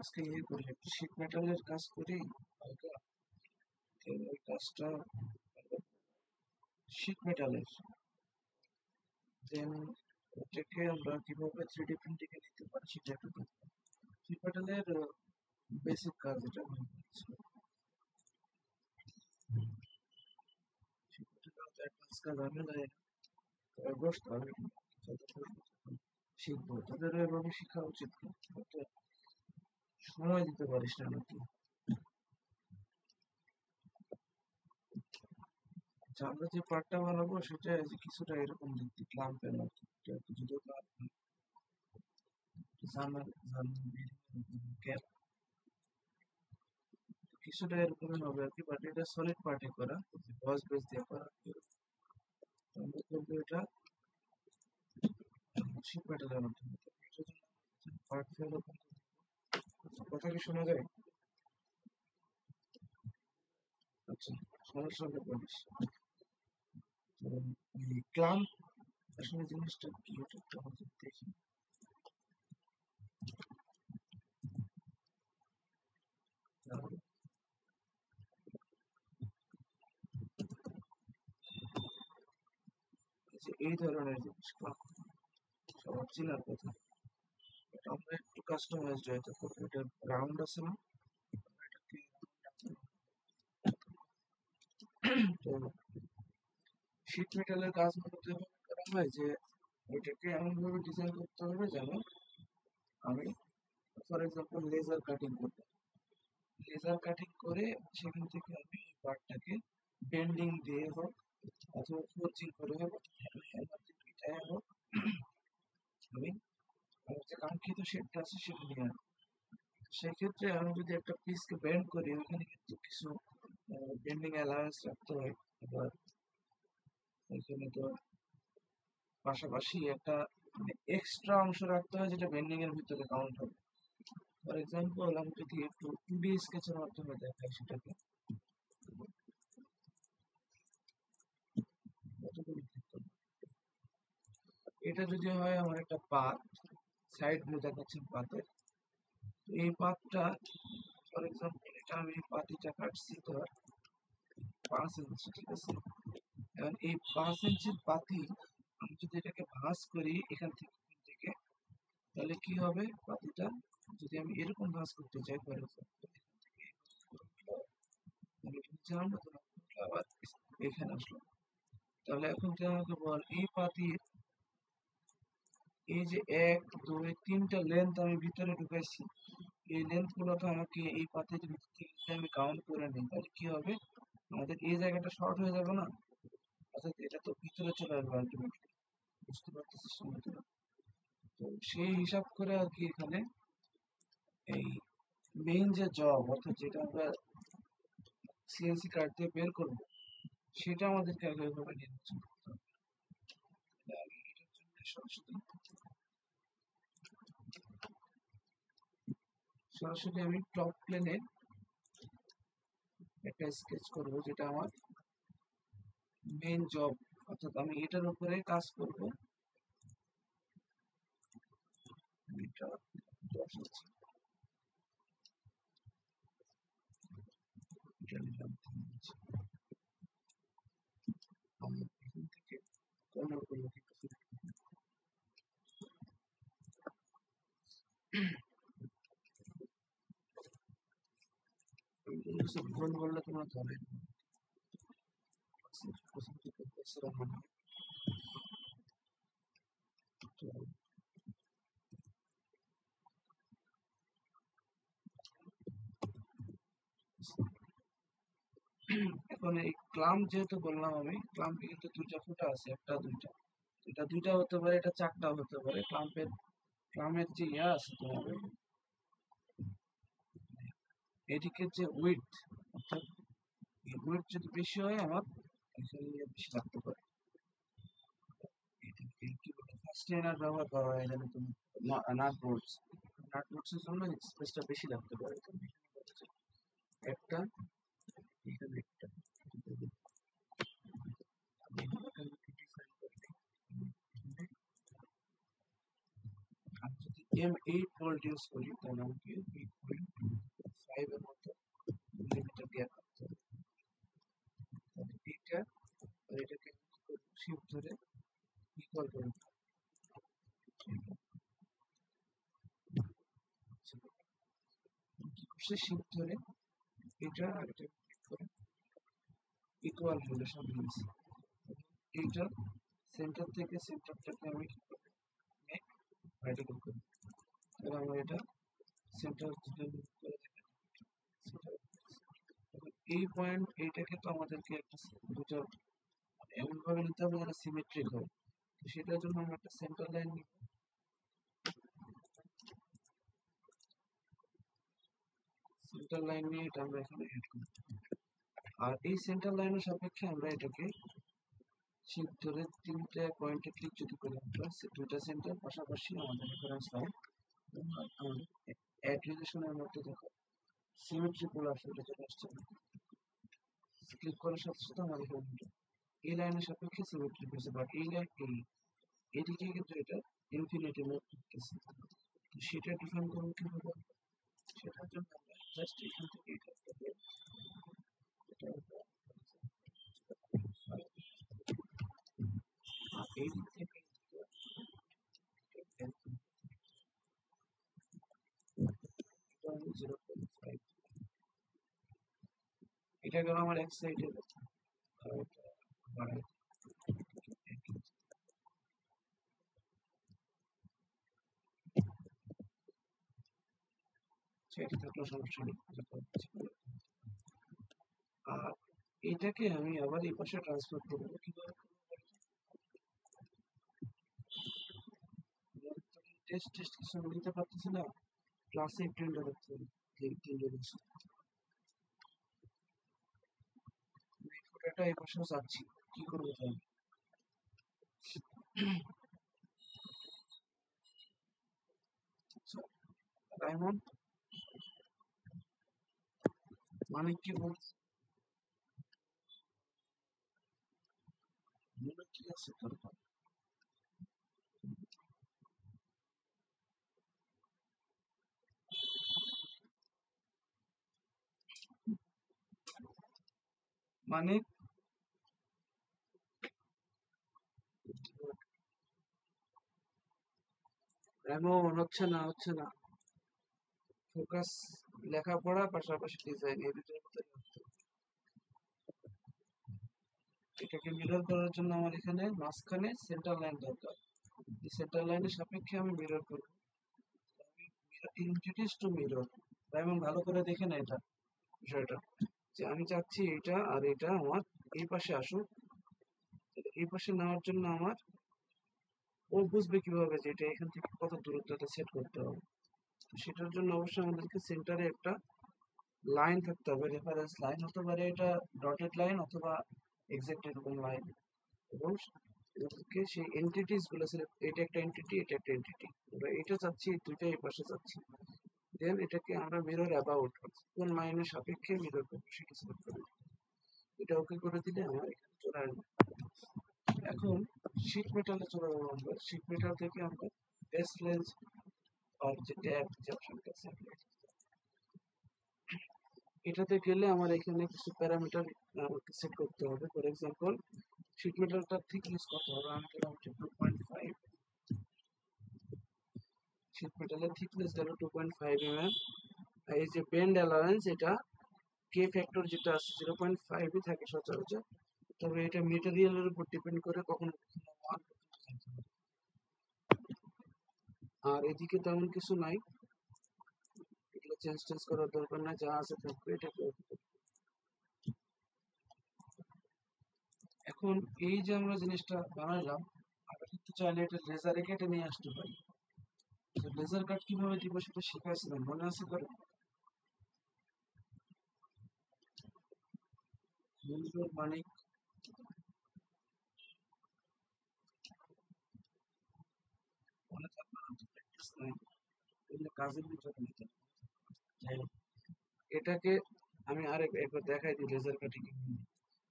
আজকে ইয়ে করি, শীট মেটালের কাজ করি হালকা। তো ওই কাজটা শীট মেটালের, দেন ওটাকে আমরা কিভাবে 3D প্রিন্টিং এ নিতে পারি সেটা একটু দেখবো। শীট মেটালের বেসিক কাজ এটা আমি বলছি। শীট মেটালের তো অ্যাডভান্স কাজ আমি জানি না, তবে বসতে হবে, শিখবো। তোদেরও এভাবে শেখা উচিত, কিন্তু সময় দিতে পারিস না নাকি? আচ্ছা, আমরা যে পার্টটা বানাবো সেটা কিছুটা এরকম দেখতে, ক্লাম্পের মতো, যদিও কিছুটা এরকমই হবে আর কি, বাট এটা সলিড পার্টে করা, গজ বেস দিয়ে করা। তো আমরা করবো এটা শিপ মেটালের মাধ্যমে। পার্ট এরকম, কথা কি শোনা যায়? আচ্ছা, সমস্যা হলে বলিস। তো এই ক্লাম্প আসলে জিনিসটা কি, এটা একটু আমাদের দেখি। তাহলে এই যে এই ধরনের জিনিস ক্লাম্প সবার চেনার কথা, এটা আমরা একটু কাস্টমাইজড হয়তো করবো। এটা রাউন্ড আছে না, এটাকে তো শীট মেটালের কাজ মূলত এভাবে করা হয় যে ওইটাকে এমনভাবে ডিজাইন করতে হবে যেন আমি, ফর এক্সাম্পল, লেজার কাটিং করবো। লেজার কাটিং করে সেখান থেকে আমি এই পার্টটাকে বেন্ডিং দিয়ে হোক অথবা ফোরজিং করে হোক, হ্যামার দিয়ে পিটায় হোক, আমি আমার যে কাঙ্ক্ষিত শেপটা আছে সেটা নিয়ে আসবো। সেক্ষেত্রে আমি যদি একটা পিসকে বেন্ড করি, ওইখানে কিন্তু কিছু বেন্ডিং অ্যালাউন্স রাখতে হয়। এবার এখানে তো পাশাপাশি একটা এক্সট্রা অংশ রাখতে হয় যেটা বেন্ডিং এর ভিতরে কাউন্ট হবে। ফর এক্সাম্পল, আমি যদি একটু 2D স্কেচের মাধ্যমে দেখাই সেটাকে, কতগুলো ক্ষেত্র, এটা যদি হয় আমার একটা পাত, সাইড ভিউ দেখাচ্ছেন পাতের, তো এই পাতটা, ফর এক্সাম্পল এটা আমি পাতিটা কাটছি ধর 5 ইঞ্চি, ঠিক আছে? এখন এই 5 ইঞ্চির পাতি আমি যদি এটাকে ভাঁজ করি এখান থেকে এখান থেকে, তাহলে কি হবে পাতিটা, যদি আমি এরকম ভাঁজ করতে চাই, ফর এক্সাম্পল এখান থেকে আমি নিচে আনবো, তো আবার এখানে আসলো, তাহলে এখন তুই আমাকে বল এই পাতির এই যে 1 2 3টা লেন্থ আমি ভিতরে ঢুকাইছি, এই লেন্থ গুলো তো আমাকে এই পাতির ভিতর থেকে যদি আমি কাউন্ট করে নিই তাহলে কি হবে, আমাদের এই জায়গাটা শর্ট হয়ে যাবে না? অর্থাৎ এটা তো ভিতরে চলে আসবে আলটিমেটলি, বুঝতে পারতেছিস না তোরা? তো সেই হিসাব করে আর কি এখানে এই মেইন যে জব, অর্থাৎ যেটা আমরা সিএনসি কার্ড দিয়ে বের করবো, সেটা আমাদেরকে আগে ওইভাবে নির্বাচন করতে হবে। তাহলে আমি এটার জন্য সরাসরি আমি টপ প্লেনে একটা স্কেচ করব যেটা আমার মেইন জব, অর্থাৎ আমি এটার উপরে কাজ করব। এটা 10 আছে, এটা নিলাম 3 আছে। আমি এখান থেকে কর্নার করবো কিন্তু ভুল বললে তোমরা ধরে প্রথম থেকে করছিলাম মনে হয়। তো এখন এই ক্লাম্প যেহেতু বললাম, আমি ক্লাম্পে কিন্তু দুইটা ফুটা আছে, একটা দুইটা, এটা দুইটা হতে পারে, এটা চারটাও হতে পারে। ক্লাম্পের যে ইয়া আছে তোমার, এদিকের যে উইডথ, অর্থাৎ এই উইডথ যদি বেশি হয় আমার এখানে বেশি লাগতে পারে। এটাকে কি বলে, ফাস্টেনার ব্যবহার করা হয় এখানে, তুমি নাট বোল্টস, নাট বোল্টস এর জন্য স্পেসটা বেশি লাগতে পারে। তো এখানে হচ্ছে একটা, এখানে একটা, আমি যদি M8 ভোল্ট ইউজ করি তাহলে আমাকে 8.5 এর মতো মিলিমিটার গ্যাপ রাখতে হবে। তাহলে এইটা আর এটাকে শিফট ধরে ইকুয়াল করে শিফট ধরে এটা আর এটা করে ইকুয়াল হলে সব মিলছে। এইটা সেন্টার থেকে সেন্টারটাকে আমি কি করব মেক ভার্টিক্যাল করি। তাহলে আমরা এটা সেন্টার যদি করে দেখি এই পয়েন্ট এইটাকে তো আমাদেরকে একটা দুটো এমন ভাবে নিতে হবে যেন সিমেট্রিক হয়। তো সেটার জন্য আমরা একটা সেন্টার লাইন নিব। সেন্টার লাইন নিয়ে এটা আমরা এখানে এড করব। আর এই সেন্টার লাইনের সাপেক্ষে আমরা এটাকে শিফট ধরে তিনটে পয়েন্টে ক্লিক যদি করি আমরা দুইটা সেন্টার পাশাপাশি আমাদের রেফারেন্স লাইন অ্যাড রিলেশনের মধ্যে দেখো সিমেট্রিক্যাল আসলে চলে আসছে। ক্লিক করার সাথে সাথে আমাদের এখানে এই লাইনের সাপেক্ষে সিমেট্রিক হয়েছে, বাট এই লাইন এইদিকে কিন্তু এটা ইনফিনিটি মুভ করতেছে। তো সেটা ডিফাইন করবো কিভাবে? সেটার জন্য আমরা জাস্ট এখান থেকে এটা এই দিক থেকে জিরো পয়েন্ট ফাইভ এটা গেল আমার এক সাইডে বাড়াই সেটা থাকলেও সমস্যা নেই। আর এটাকে আমি আবার এই পাশে ট্রান্সফার করবো কিভাবে? টেস্ট টেস্ট কিছু নিতে পারতেছি না, ক্লাসে প্রিন্টার রাখতে হবে। এই ফটোটা এই পাশেও চাচ্ছি, কি করবো তাহলে? রাইমন মানে কি বলছে? মনে কি আছে তোর? মানে রাইমন হচ্ছে না ফোকাস, লেখাপড়া পাশাপাশি ডিজাইন এই দুটোর মধ্যে রাখতে হবে। এটাকে মিরর করার জন্য আমার এখানে মাঝখানে সেন্টার লাইন দরকার। এই সেন্টার লাইনের সাপেক্ষে আমি মিরর করব। ইন্ট্রোডিউস টু মিরর, রাইমন ভালো করে দেখে না এটা বিষয়টা, যে আমি চাচ্ছি এটা আর এটা আমার এই পাশে আসুক। এই পাশে নেওয়ার জন্য আমার ও বুঝবে কিভাবে যে এটা এখান থেকে কত দূরত্বটা সেট করতে হবে? তো সেটার জন্য অবশ্যই আমাদেরকে সেন্টারে একটা লাইন থাকতে হবে, রেফারেন্স লাইন হতে পারে এটা ডটেড লাইন অথবা এক্সাক্ট এরকম লাইন, এবং এদেরকে সেই এন্টিটিস গুলো এটা একটা এন্টিটি এটা একটা এন্টিটি, আমরা এটা চাচ্ছি দুইটা এই পাশে চাচ্ছি। দেন এটাকে আমরা মিরর অ্যাবাউট কোন লাইনের সাপেক্ষে মিরর করবো সেটা সিলেক্ট করে এটা ওকে করে দিলে আমার এখানে চলে আসবে। এখন শীট মেটালে চলে যাবো আমরা, শীট মেটাল থেকে আমরা বেস লেন্স আর যে ট্যাব যে অপশনটা আছে এটাতে গেলে আমার এখানে কিছু প্যারামিটার আমাকে সেট করতে হবে। ফর এক্সাম্পল শীট মেটালটার থিকনেস কত হবে, আমি দিলাম 2.5, শীট মেটালের থিকনেস গেল 2.5 mm। এই যে বেন্ড অ্যালাউন্স এটা কে ফ্যাক্টর যেটা আছে 0.5ই থাকে সচরাচর, তবে এটা মেটেরিয়ালের উপর ডিপেন্ড করে, কখনো কখনো 1 আর এদিকে তেমন কিছু নাই, এগুলো চেঞ্জ করার দরকার নাই, যা আছে থাকবে এটাকে। এখন এই যে আমরা জিনিসটা বানাইলাম, আমরা কিন্তু চাইলে এটা লেজারে কেটে নিয়ে আসতে পারি। লেজার কাট কিভাবে দিব সেটা শিখাইছিলাম, মনে আছে করে? মানে মনে থাকবে না, প্র্যাকটিস নাই, এগুলো কাজের ভিতরে নিতে হবে। যাই হোক, এটাকে আমি একবার দেখাই দিই লেজার কাটিং।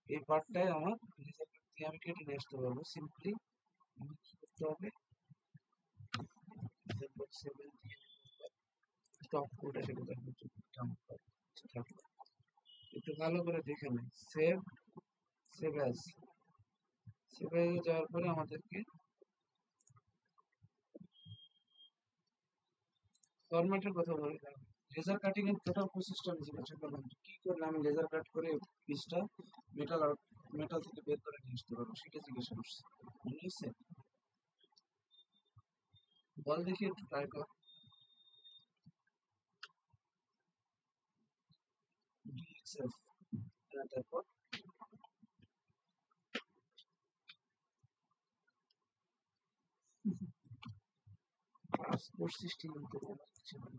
এই পার্টটাই আমার লেজার কাট দিয়ে আমি কেটে নিয়ে আসতে পারবো। সিম্পলি কি করতে হবে, স্টপ কোডে সেটা দেখো থাকলো। একটু ভালো করে দেখে নেই। Save, save as, save as যাওয়ার পরে আমাদেরকে ফরম্যাটের কথা বলি। লেজার কাটিং এর টোটাল প্রসেসটা আমি জিজ্ঞাসা করলাম, কি করলে আমি লেজার কাট করে পিসটা মেটাল আউট, মেটাল থেকে বের করে নিয়ে আসতে পারবো, সেটা জিজ্ঞাসা করছি। মনে হচ্ছে? বল দেখি, একটু ট্রাই কর। ডিএক্সএফ, তারপর কাজ করছিস ঠিক মতো, মনে হচ্ছে না,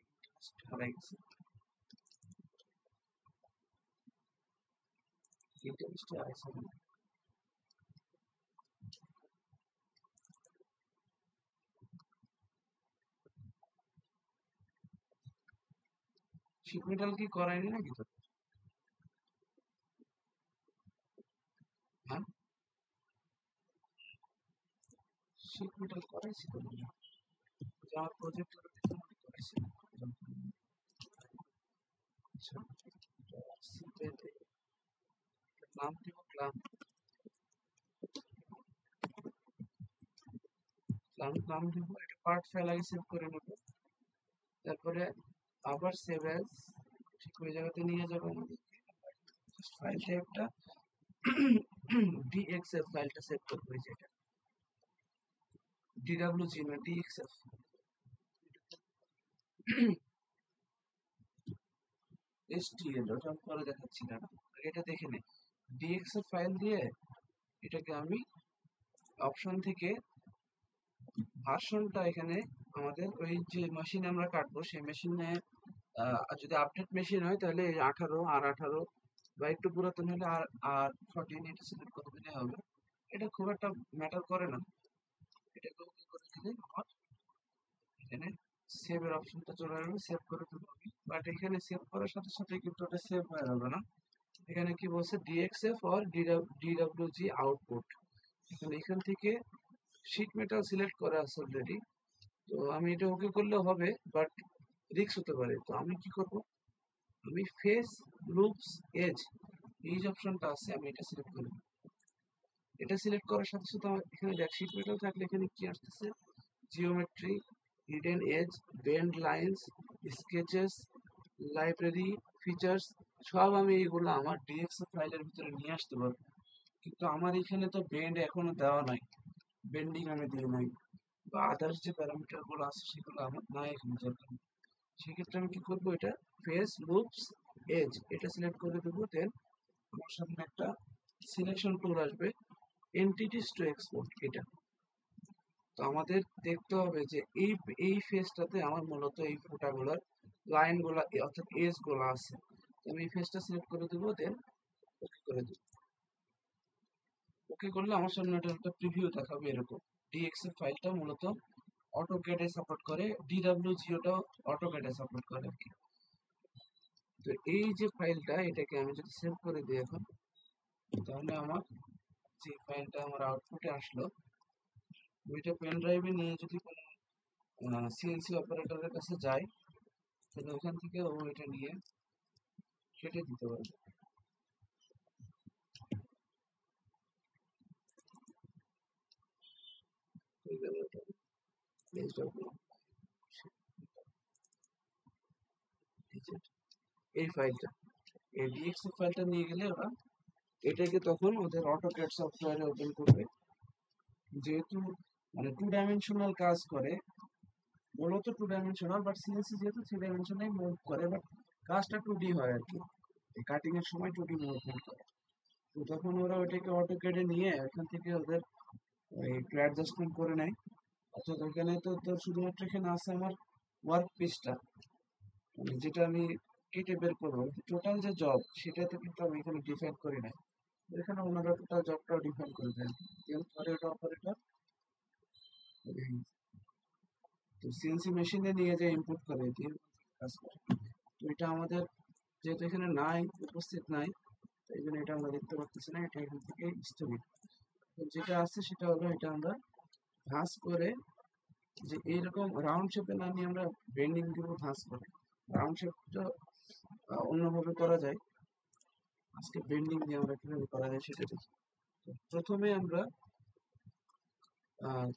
ইন্টারেস্ট হারাই গেছে, ইন্টারেস্ট হারাইছে না। শীট মেটাল কি করায়নি নাকি তো? হ্যাঁ, শীট মেটাল করাইছি তো মনে হয়। যে আমার প্রজেক্টের করাইছি। আচ্ছা, সিপেতে নাম দিব, ক্লাম, ক্লাম নাম দিব, এটা পার্ট ফাইল আগে সেভ করে নেব। তারপরে আবার সেভ অ্যাজ, ঠিক ওই জায়গাতে নিয়ে যাবো আমাদেরকে। ফাইল টাইপটা ডিএক্সএফ ফাইলটা সেভ করবো, এই যে এটা ডিডব্লিউজি না ডিএক্সএফ, এসটিএল, ওটা আমি পরে দেখাচ্ছি না, এটা দেখে নে। ডিএক্সএফ ফাইল দিয়ে এটাকে আমি অপশন থেকে ভার্সনটা এখানে আমাদের ওই যে মেশিনে আমরা কাটবো সেই মেশিনে, যদি আপডেট মেশিন হয় তাহলে এই 18 আর 18, বা একটু পুরাতন হলে আর আর 14, এটা সিলেক্ট করে দিলে হবে। এটা খুব একটা ম্যাটার করে না, এটাকে ওকে করে দিলে আমার এখানে সেভ এর অপশনটা চলে আসবে, সেভ করে দেবো আমি। বাট এখানে সেভ করার সাথে সাথে কিন্তু ওটা সেভ হয়ে যাবে না। এখানে কি বলছে, ডিএক্সএফ অর ডিডব্লিউজি আউটপুট, এখান থেকে শিট মেটাল সিলেক্ট করা আছে অলরেডি। তো আমি এটা ওকে করলেও হবে, বাট রিস্ক হতে পারে। তো আমি কি করব, আমি ফেস, লুপস, এজ, এই যে অপশনটা আছে আমি এটা সিলেক্ট করব। এটা সিলেক্ট করার সাথে সাথে আমার এখানে দেখ শিট মেটাল থাকলে এখানে কি আসতেছে, geometry, hidden edge, bend lines, sketches, library, features, সব আমি এইগুলো আমার ডিএক্সএফ ফাইলের ভিতরে নিয়ে আসতে পারবো। কিন্তু আমার এখানে তো বেন্ড এখনো দেওয়া নাই, বেন্ডিং আমি দিই নাই, বা আদার্স যে প্যারামিটার গুলো আছে সেগুলো আমার নাই এখানে দরকার। সেক্ষেত্রে আমি কি করবো, এটা ফেস, লুপস, এজ, এটা সিলেক্ট করে দেবো। দেন আমার সামনে একটা সিলেকশন টুল আসবে, এন্টিটিস টু এক্সপোর্ট, এটা। তো আমাদের দেখতে হবে যে এই এই ফেজটাতে আমার মূলত এই ফোঁটাগুলোর লাইনগুলা অর্থাৎ এজ গুলো আছে। তো আমি এই ফেজটা সিলেক্ট করে দেবো, দেন ওকে করে দেবো। ওকে করলে আমার সামনে একটা প্রিভিউ দেখাবে এরকম। ডিএক্সএফ ফাইলটা মূলত অটোক্যাডে সাপোর্ট করে, ডিডব্লিউজিওটাও অটোক্যাডে সাপোর্ট করে আর কি। তো এই যে ফাইলটা, এটাকে আমি যদি সেভ করে দিই এখন, তাহলে আমার যে ফাইলটা আমার আউটপুটে আসলো, ওইটা পেন ড্রাইভে নিয়ে যদি কোনো সিএনসি অপারেটরের কাছে যায়, তাহলে ওখান থেকে ও এটা নিয়ে কেটে দিতে পারবে। হয়ে গেল এটা, এই ফাইলটা, এই ডিএক্সএফ ফাইলটা নিয়ে গেলে ওরা এটাকে তখন ওদের অটোক্যাড সফটওয়্যারে ওপেন করবে। যেহেতু মানে 2 ডাইমেনশনাল কাজ করে, মূলত 2 ডাইমেনশনাল, বাট সিএনসি যেহেতু 3 ডাইমেনশনে মুভ করে, বাট কাজটা 2D হয় আর কি। কাটিং এর সময় 2D মুভমেন্ট করে। তো তখন ওরা ওইটাকে অটোক্যাডে নিয়ে ওখান থেকে ওদের একটু অ্যাডজাস্টমেন্ট করে নেয়। অর্থাৎ ওখানে তো তোর শুধুমাত্র এখানে আছে আমার ওয়ার্ক পিসটা, মানে যেটা আমি কেটে বের করবো, টোটাল যে জব সেটাতে কিন্তু আমি এখানে ডিফাইন করি নাই। এখানে ওনারা টোটাল জবটাও ডিফাইন করে দেন, দেন পরে ওটা অপারেটর তো সিএনসি মেশিনে নিয়ে যায় ইনপুট করে দিয়ে কাজ করে। তো এটা আমাদের যেহেতু এখানে নাই, উপস্থিত নাই, তাই জন্য এটা আমরা দেখতে পাচ্ছি না, এটা এখান থেকে স্থগিত। তো যেটা আছে সেটা হলো, এটা আমরা ভাঁজ করে যে এইরকম রাউন্ড শেপে না নিয়ে আমরা বেন্ডিং দিব ভাঁজ করে। রাউন্ড শেপটা অন্যভাবে করা যায়, আজকে বেন্ডিং দিয়ে আমরা কিভাবে করা যায় সেটা দেখি। তো প্রথমে আমরা আহ,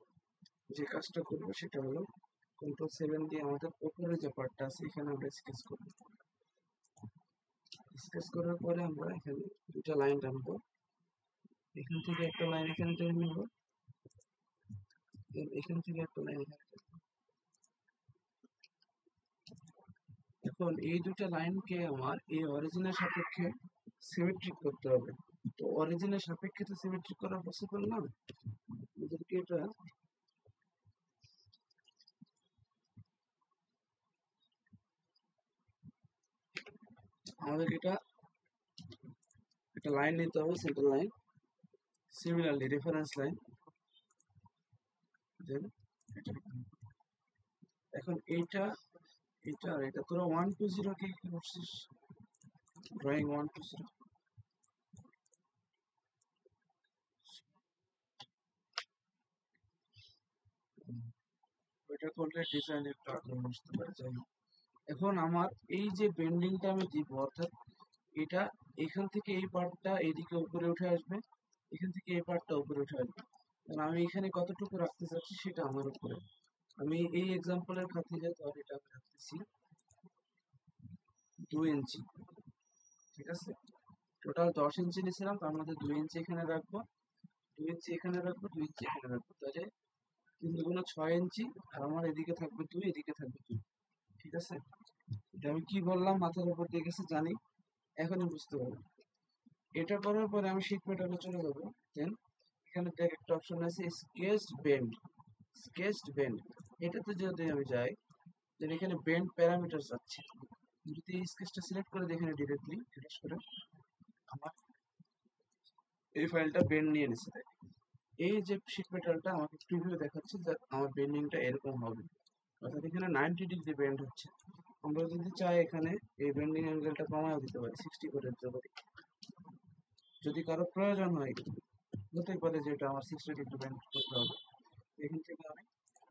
যে কাজটা করবো সেটা হলো Ctrl+7 দিয়ে আমাদের উপরে যে পার্টটা আছে এখানে আমরা স্কেচ করব। স্কেচ করার পরে আমরা এখানে দুটা লাইন টানবো, এখান থেকে একটা লাইন এখানে টেনে নেব, এখান থেকে একটা লাইন এখানে টেনে নেব। এখন এই দুটা লাইনকে আমার এই অরিজিনের সাপেক্ষে সিমেট্রিক করতে হবে। তো অরিজিনের সাপেক্ষে তো সিমেট্রিক করা পসিবল না, আমাদেরকে এটা আমাদেরকে এটা একটা লাইন নিতে হবে, centre line, similarly reference line, then এখন এইটা এটা আর এটা তোরা 1 2 0 কে কি করছিস, ড্রয়িং 1 2 0 ওইটা করলে ডিজাইন একটু আগ্রহ আসতে পারে। যাই হোক, এখন আমার এই যে বেন্ডিংটা আমি দিব, অর্থাৎ এটা এখান থেকে এই পার্টটা এইদিকে উপরে উঠে আসবে, এখান থেকে এই পার্টটা উপরে উঠে আসবে। কারণ আমি এখানে কতটুকু রাখতে চাচ্ছি সেটা আমার উপরে। আমি এই এক্সাম্পলের খাতিরে ধর এটা আমি রাখতেছি 2 ইঞ্চি, ঠিক আছে? টোটাল 10 ইঞ্চি নিয়েছিলাম, তার মধ্যে 2 ইঞ্চি এখানে রাখবো, 2 ইঞ্চি এখানে রাখবো, 2 ইঞ্চি এখানে রাখবো, তাহলে 3 × 6 ইঞ্চি। আর আমার এদিকে থাকবে 2, এদিকে থাকবে 2, ঠিক আছে? এটা আমি কি বললাম মাথার উপর দিয়ে গেছে জানি, এখনই বুঝতে পারবো। এটা করার পরে আমি শীট মেটালে চলে যাবো। দেন এখানে দেখ একটা অপশন আছে স্কেচড বেন্ড, স্কেচড বেন্ড, এটাতে যদি আমি যাই, দেন এখানে বেন্ড প্যারামিটার আছে। যদি এই স্কেচটা সিলেক্ট করে দিই এখানে ডিরেক্টলি ফিনিশ করে, আমার এই ফাইলটা বেন্ড নিয়ে নিচ্ছে। দেখ এই যে শীট মেটালটা আমাকে প্রিভিউ দেখাচ্ছে যে আমার বেন্ডিংটা এরকম হবে, অর্থাৎ এখানে 90 ডিগ্রি বেন্ড হচ্ছে। আমরা যদি চাই এখানে এই বেন্ডিং অ্যাঙ্গেলটা কমায় দিতে পারি, 60 করে দিতে পারি। যদি কারো প্রয়োজন হয়, হতেই পারে যে এটা আমার 60 ডিগ্রি বেন্ড করতে হবে, এখান থেকে আমি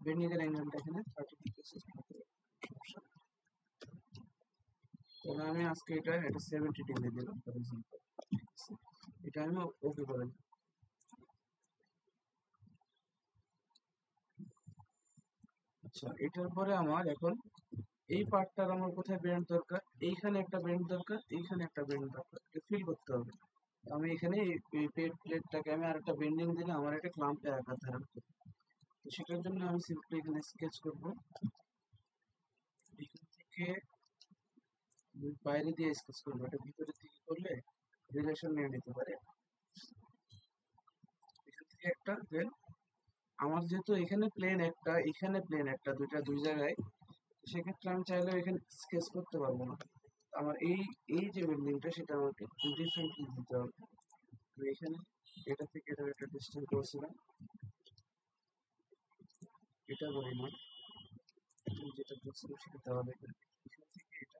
বেন্ডিং এর অ্যাঙ্গেলটা এখানে 30 ডিগ্রি সেট করতে পারি, সমস্যা নেই। তাহলে আমি আজকে এটা 70 ডিগ্রি দিলাম ফর এক্সাম্পল, এটা আমি ওকে করে দিই। আচ্ছা, এটার পরে আমার এখন এই পার্টটার আমার কোথায় বেন্ড দরকার, এইখানে একটা বেন্ড দরকার, এইখানে একটা বেন্ড দরকার, এটা ফিল করতে হবে। আমি এখানে এই প্লেটটাকে আমি আরেকটা বেন্ডিং দিলে আমার একটা ক্লাম্পের আকার ধারণ করবে। তো সেটার জন্য আমি সিম্পলি এখানে স্কেচ করব, এখান থেকে বাইরে দিয়ে স্কেচ করবো, এটা ভিতরের দিকে করলে রিলেশন নিয়ে নিতে পারে। এখান থেকে একটা, দেন আমার যেহেতু এখানে প্লেন একটা, এখানে প্লেন একটা, দুইটা দুই জায়গায়, সেক্ষেত্রে আমি চাইলেও এখানে স্কেচ করতে পারবো না। আমার এই এই যে বিল্ডিংটা সেটা আমাকে ডিফারেন্টলি দিতে হবে। তো এখানে এটা থেকে এটা একটা ডিস্টেন্স করছিলাম, এটা পরিমাণ যেটা বলছিলাম সেটা দেওয়া হবে এখানে। এখান থেকে এটা,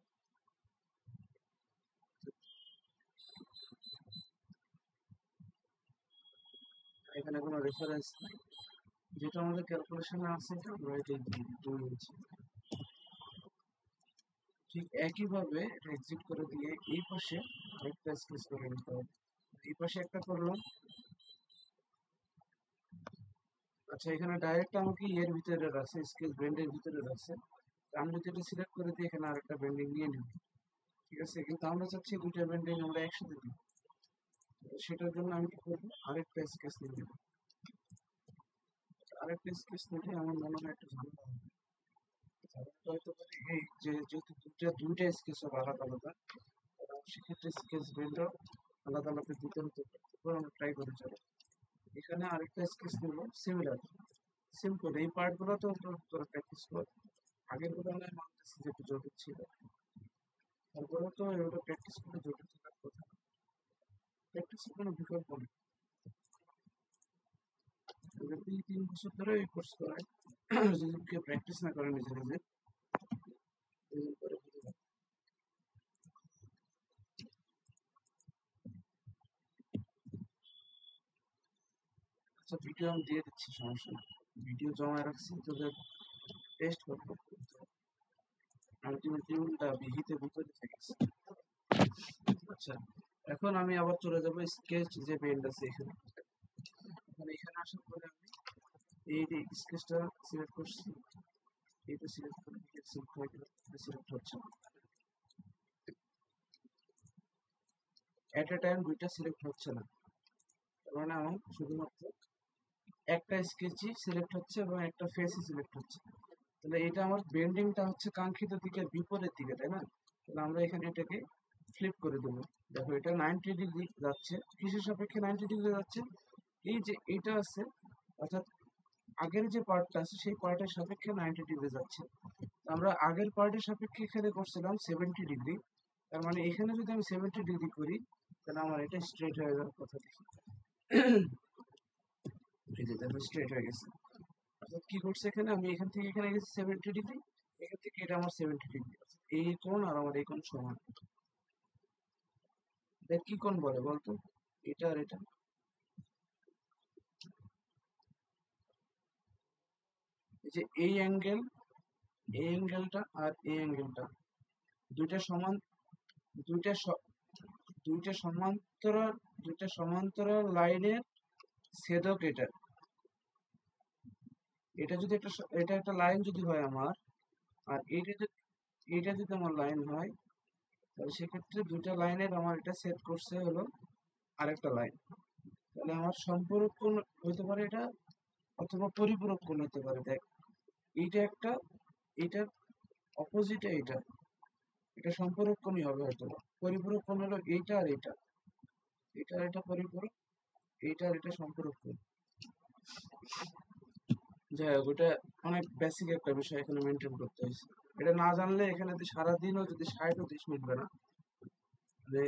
এখানে কোনো রেফারেন্স নাই, যেটা আমাদের ক্যালকুলেশনে আছে এটা আমরা এটাই দিই 2 ইঞ্চি। ঠিক একইভাবে এটা এক্সিট করে দিয়ে এই পাশে আরেকটা স্কেচ করে নিতে হবে। এই পাশে একটা করলাম। আচ্ছা, এখানে ডাইরেক্ট আমাকে এর ভিতরে রাখছে, স্কেচ বেন্ডের ভিতরে রাখছে। আমি যদি এটা সিলেক্ট করে দিই এখানে আরেকটা বেন্ডিং নিয়ে নিব, ঠিক আছে? কিন্তু আমরা চাচ্ছি দুইটা বেন্ডিং আমরা একসাথে দিই। সেটার জন্য আমি কি করবো, আরেকটা স্কেচ নিয়ে নেব। আরেকটা স্কেচ নিলে আমার মনে হয় একটু ঝামেলা হবে। ঝামেলাটা হয়তো পারে এই যে যেহেতু দুইটা স্কেচ হবে আলাদা আলাদা, সেক্ষেত্রে স্কেচ বেন্ডও আলাদা আলাদা দিতে হতে পারে। তারপর আমরা ট্রাই করে যাবো। এখানে আরেকটা স্কেচ নেব, সিমিলার, সিম্পল। এই পার্টগুলো তো তোরা প্র্যাকটিস কর, আগের গুলো আমি মানতেছি যে একটু জটিল ছিল, তারপরে তো এগুলো প্র্যাকটিস করে জটিল থাকার কথা না, প্র্যাকটিসের কোনো বিকল্প নেই। 2 3 বছর ধরে এই কোর্স করায়, যদি কেউ প্র্যাকটিস না করে নিজে নিজে, দুদিন পরে বুঝে যাবে। আচ্ছা, ভিডিও আমি দিয়ে দিচ্ছি, সমস্যা নেই, ভিডিও জমা রাখছি তোদের পেস্ট করবো, আলটিমেটলি উল্টা হিতে ভিতরে থেকেছে। আচ্ছা, এখন আমি আবার চলে যাবো স্কেচ যে পেন্ট আছে এখানে। এখন এখানে আসার পরে আমি এই স্কেচটা সিলেক্ট করছি, এইটা সিলেক্ট করে সিলেক্ট হয়ে গেল, সিলেক্ট হচ্ছে না। এট এ টাইম দুইটা সিলেক্ট হচ্ছে না, তার মানে আমার শুধুমাত্র একটা স্কেচই সিলেক্ট হচ্ছে এবং একটা ফেসই সিলেক্ট হচ্ছে। তাহলে এটা আমার বেন্ডিংটা হচ্ছে কাঙ্ক্ষিত দিকের বিপরীত দিকে, তাই না? তাহলে আমরা এখানে এটাকে ফ্লিপ করে দেবো। দেখো এটা 90 ডিগ্রি যাচ্ছে, কিসের সাপেক্ষে 90 ডিগ্রি যাচ্ছে? এই যে এটা আছে, অর্থাৎ আগের যে পার্টটা আছে সেই পার্টের সাপেক্ষে 90 ডিগ্রি যাচ্ছে। আমরা আগের পার্টের সাপেক্ষে এখানে করছিলাম 70 ডিগ্রি, তার মানে এখানে যদি আমি 70 ডিগ্রি করি তাহলে আমার এটা স্ট্রেট হয়ে যাওয়ার কথা। দেখি এই যে দেখো স্ট্রেট হয়ে গেছে। অর্থাৎ কি করছে এখানে, আমি এখান থেকে এখানে গেছি 70 ডিগ্রি, এখান থেকে এটা আমার 70 ডিগ্রি, এই কোণ আর আমার এই কোণ সমান। দেখ কি কোণ বলে বলতো, এটা আর এটা। এই যে এই অ্যাঙ্গেল, এই অ্যাঙ্গেলটা আর এই অ্যাঙ্গেলটা দুইটা সমান, দুইটা দুইটা সমান্তরাল, দুইটা সমান্তরাল লাইনের ছেদক এটা। এটা যদি একটা এটা একটা লাইন যদি হয় আমার, আর এটা যদি আমার লাইন হয়, তাহলে সেক্ষেত্রে দুইটা লাইনের আমার এটা সেট করছে হলো আরেকটা লাইন। তাহলে আমার সম্পূরক কোণ হতে পারে এটা, অথবা পরিপূরক কোণ হতে পারে। দেখ এইটা একটা, এটার অপোজিট এইটা, এটা সম্পূরক কোণই হবে হয়তো। পরিপূরক কোণ হলো এইটা আর এইটা, এটা আর এটা পরিপূরক, এইটা আর এটা সম্পূরক কোণ। যাই হোক, ওটা অনেক বেসিক একটা বিষয় এখানে মেনটেন করতে হয়েছে। এটা না জানলে এখানে সারাদিনও যদি 60-30 মিটবে না, মানে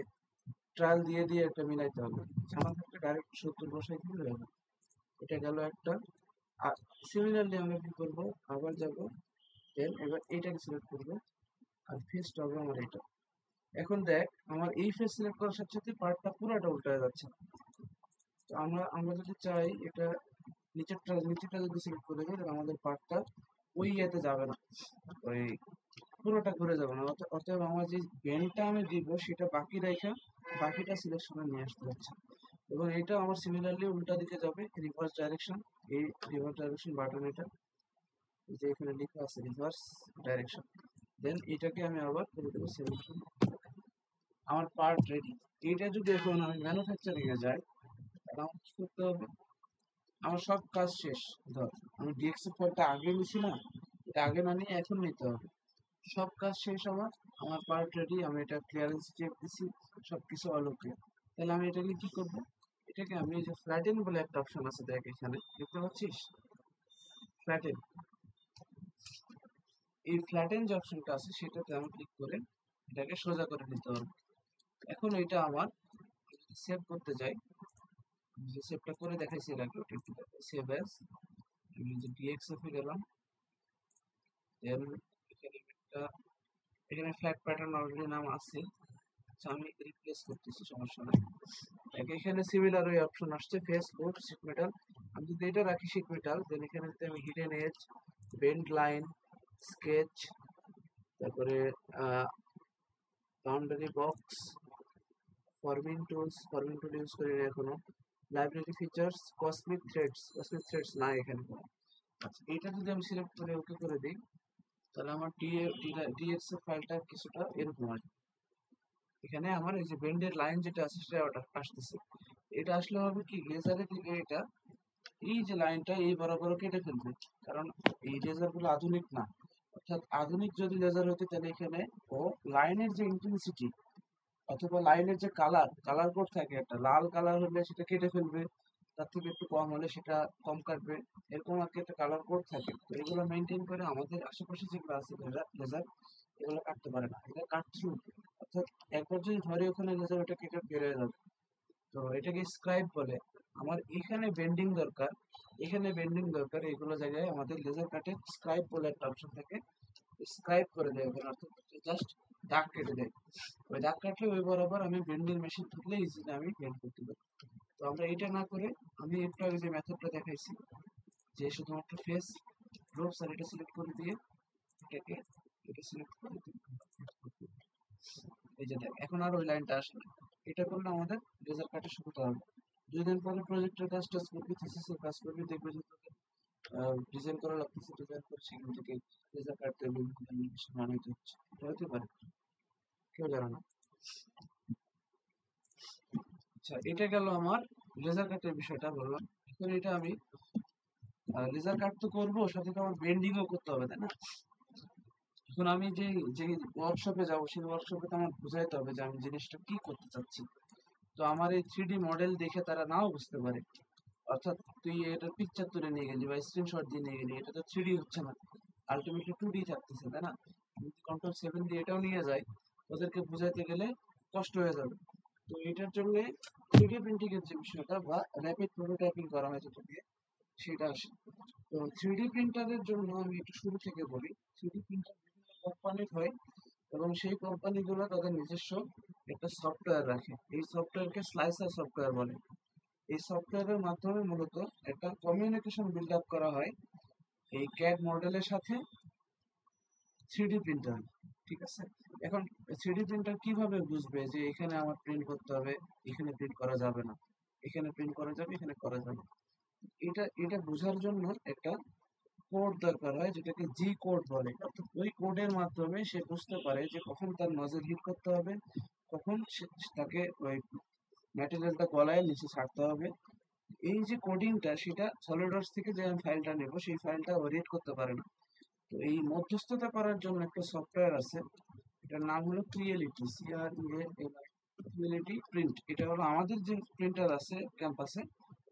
ট্রায়াল দিয়ে দিয়ে একটা মিলাইতে হবে। জানা থাকলে ডাইরেক্ট 70 বসাই দিলে হবে। এটা গেল একটা। আর সিমিলারলি আমরা কি করব, আবার যাব, দেন এবার এইটাকে সিলেক্ট করব, আর ফেসটা হবে আমার এটা। এখন দেখ আমার এই ফেস সিলেক্ট করার সাথে সাথে পার্টটা পুরোটা উল্টে যাচ্ছে। তো আমরা আমরা যদি চাই এটা নিচেরটা যদি সিলেক্ট করে দিই তাহলে আমাদের পার্টটা ওই ইয়েতে যাবে না, ওই পুরোটা ঘুরে যাবে না। অতএব আমার যে বেন্ডটা আমি দিব সেটা বাকি রেখে বাকিটা সিলেকশনে নিয়ে আসতে হচ্ছে। এবং এটা আমার সিমিলারলি উল্টা দিকে যাবে, রিভার্স ডাইরেকশন। এই রিভার্স ডাইরেকশন বাটন, এটা এই যে এখানে লেখা আছে রিভার্স ডাইরেকশন। দেন এটাকে আমি আবার করে দেবো সিলেকশন, আমার পার্ট রেডি। এইটা যদি এখন আমি ম্যানুফ্যাকচারিং এ যাই তাহলে আমার কি করতে হবে, আমার সব কাজ শেষ। ধর আমি ডিএক্সএফ ফাইলটা আগে নিছি না, এটা আগে না নিয়ে এখন নিতে হবে। সব কাজ শেষ আমার, আমার পার্ট রেডি, আমি এটা ক্লিয়ারেন্স চেক দিছি, সবকিছু অল ওকে। তাহলে আমি এটাকে কি করব, এটাকে আমি এই যে ফ্ল্যাটেন বলে একটা অপশন আছে, দেখ এখানে দেখতে পাচ্ছিস ফ্ল্যাটেন, এই ফ্ল্যাটেন যে অপশনটা আছে সেটাতে আমি ক্লিক করে এটাকে সোজা করে নিতে হবে। এখন এটা আমার সেভ করতে যাই, যে সেভটা করে দেখাইছি এর আগে, ওটা একটু সেভ অ্যাজ, আমি যে ডিএক্সএফ এ গেলাম, দেন এখানে একটা, এখানে ফ্ল্যাট প্যাটার্ন অলরেডি নাম আছে, আচ্ছা আমি রিপ্লেস করতেছি, সমস্যা নাই। এখানে সিমিলার ওই অপশন আসছে ফেস, লুক, শীট মেটাল। আমি যদি এটা রাখি শীট মেটাল, দেন এখানে যদি আমি hidden edge, bend line, sketch, তারপরে boundary box, forming tool use করি না এখনো, লাইব্রেরি ফিচার্স, কসমিক থ্রেডস নাই এখানে কোনো। আচ্ছা এটা যদি আমি সিলেক্ট করে ওকে করে দিই তাহলে আমার ডিএক্সএফ ফাইলটা কিছুটা এরকম আসবে। এখানে আমার এই যে বেন্ডের লাইন যেটা আছে সেটা আসতেছে। এটা আসলে হবে কি, লেজারের দিকে এটা এই যে লাইনটা এই বরাবর কেটে ফেলবে, কারণ এই লেজার গুলো আধুনিক না। অর্থাৎ আধুনিক যদি লেজার হতো তাহলে এখানে ও লাইনের যে ইন্টেন্সিটি অথবা লাইনের যে কালার কোড থাকে, একটা লাল কালার হলে সেটা কেটে ফেলবে, তার থেকে একটু কম হলে সেটা কম কাটবে, এরকম আর কি একটা কালার কোড থাকে। তো এগুলো মেনটেন করে আমাদের আশেপাশে যেগুলো আছে লেজার, এগুলো কাটতে পারে না, এটা কাটছে। অর্থাৎ একবার যদি ধরে ওখানে লেজার, ওটা কেটে বেরিয়ে যাবে। তো এটাকে স্ক্রাইব বলে। আমার এখানে বেন্ডিং দরকার, এখানে বেন্ডিং দরকার, এগুলো জায়গায় আমাদের লেজার কাটে স্ক্রাইব বলে একটা অপশন থাকে, স্ক্রাইব করে দেয় ওখানে, অর্থাৎ জাস্ট দাগ কেটে দেয়। ওই দাগ কাটলে ওই বরাবর আমি বেন্ডিং মেশিন থাকলে ইজিলি আমি বেন্ড করতে পারি। তো আমরা এটা না করে আমি একটু আগে যে মেথডটা দেখাইছি, যে শুধুমাত্র ফেস গ্রুপস আর এটা সিলেক্ট করে দিয়ে এটাকে এটা সিলেক্ট করে দিই। এই যে দেখ এখন আর ওই লাইনটা আসে না। এটা করলে আমাদের লেজার কাটে সুবিধা হবে। 2 দিন পরে প্রজেক্টের কাজ টাজ করবি, থিসিসের কাজ করবি, দেখবে যে তোদের ডিজাইন করা লাগতেছে, ডিজাইন করে সেখান থেকে লেজার কাটতে বিভিন্ন অ্যানিমেশন বানাইতে হচ্ছে। এটা হতে পারে, কেউ জানে না। আচ্ছা, এটা গেল আমার লেজার কাটের বিষয়টা বললাম। এখন এটা আমি লেজার কাট তো করবো, সাথে তো আমার বেন্ডিংও করতে হবে, তাই না? এখন আমি যে যে ওয়ার্কশপে যাবো, সেই ওয়ার্কশপে তো আমার বুঝাইতে হবে যে আমি জিনিসটা কি করতে চাচ্ছি। তো আমার এই 3D মডেল দেখে তারা নাও বুঝতে পারে। অর্থাৎ তুই এটার পিকচার তুলে নিয়ে গেলি বা স্ক্রিনশট দিয়ে নিয়ে গেলি, এটা তো 3D হচ্ছে না, আলটিমেটলি 2D থাকতেছে, তাই না? যদি Ctrl+7 দিয়ে এটাও নিয়ে যায়, ওদেরকে বুঝাইতে গেলে কষ্ট হয়ে যাবে। তো এটার জন্য 3D প্রিন্টিং এর যে বিষয়টা বা র্যাপিড প্রোটোটাইপিং করা হয় যেটা দিয়ে, সেটা আসে। তো 3D প্রিন্টারের জন্য আমি একটু শুরু থেকে বলি। 3D প্রিন্টার বিভিন্ন কোম্পানির হয় এবং সেই কোম্পানিগুলো তাদের নিজস্ব একটা সফটওয়্যার রাখে। এই সফটওয়্যারকে স্লাইসার সফটওয়্যার বলে। এই সফটওয়্যারের মাধ্যমে মূলত একটা কমিউনিকেশন বিল্ড আপ করা হয় এই ক্যাড মডেলের সাথে 3D প্রিন্টার। ঠিক আছে? এখন 3D প্রিন্টার কিভাবে বুঝবে যে এখানে আমার প্রিন্ট করতে হবে, এখানে প্রিন্ট করা যাবে না, এখানে প্রিন্ট করা যাবে, এখানে করা যাবে না? এটা এটা বোঝার জন্য একটা কোড দরকার হয় যেটাকে জি কোড বলে। অর্থাৎ ওই কোডের মাধ্যমে সে বুঝতে পারে যে কখন তার নজর হিট করতে হবে, কখন তাকে ওই ম্যাটেরিয়ালটা গলায় নিচে ছাড়তে হবে। এই যে কোডিংটা সেটা সলিডওয়ার্কস থেকে যে আমি ফাইলটা নেব সেই ফাইলটা ও রিড করতে পারে না। তো এই মধ্যস্থতা করার জন্য একটা সফটওয়্যার আছে, এটার নাম হলো ক্রিয়েলিটি, ক্রিয়েলিটি প্রিন্ট। এটা হলো আমাদের যে প্রিন্টার আছে ক্যাম্পাসে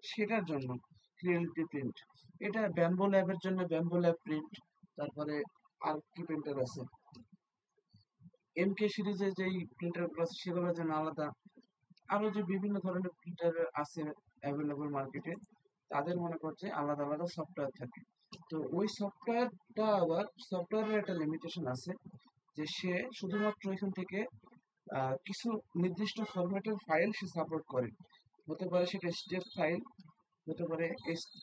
সেটার জন্য ক্রিয়েলিটি প্রিন্ট। এটা ব্যাম্বো ল্যাবের জন্য ব্যাম্বো ল্যাব প্রিন্ট। তারপরে আর কি প্রিন্টার আছে, এমকে সিরিজের যেই প্রিন্টারগুলো আছে সেগুলোর জন্য আলাদা। আরো যে বিভিন্ন ধরনের প্রিন্টার আছে অ্যাভেলেবল মার্কেটে, তাদের মনে করছে আলাদা আলাদা সফটওয়্যার থাকে। তো ওই সফটওয়্যারটা আবার সফটওয়্যারের একটা লিমিটেশন আছে যে সে শুধুমাত্র এখান থেকে কিছু নির্দিষ্ট ফরম্যাটের ফাইল সে সাপোর্ট করে। হতে পারে সেটা স্টেপ ফাইল, হতে পারে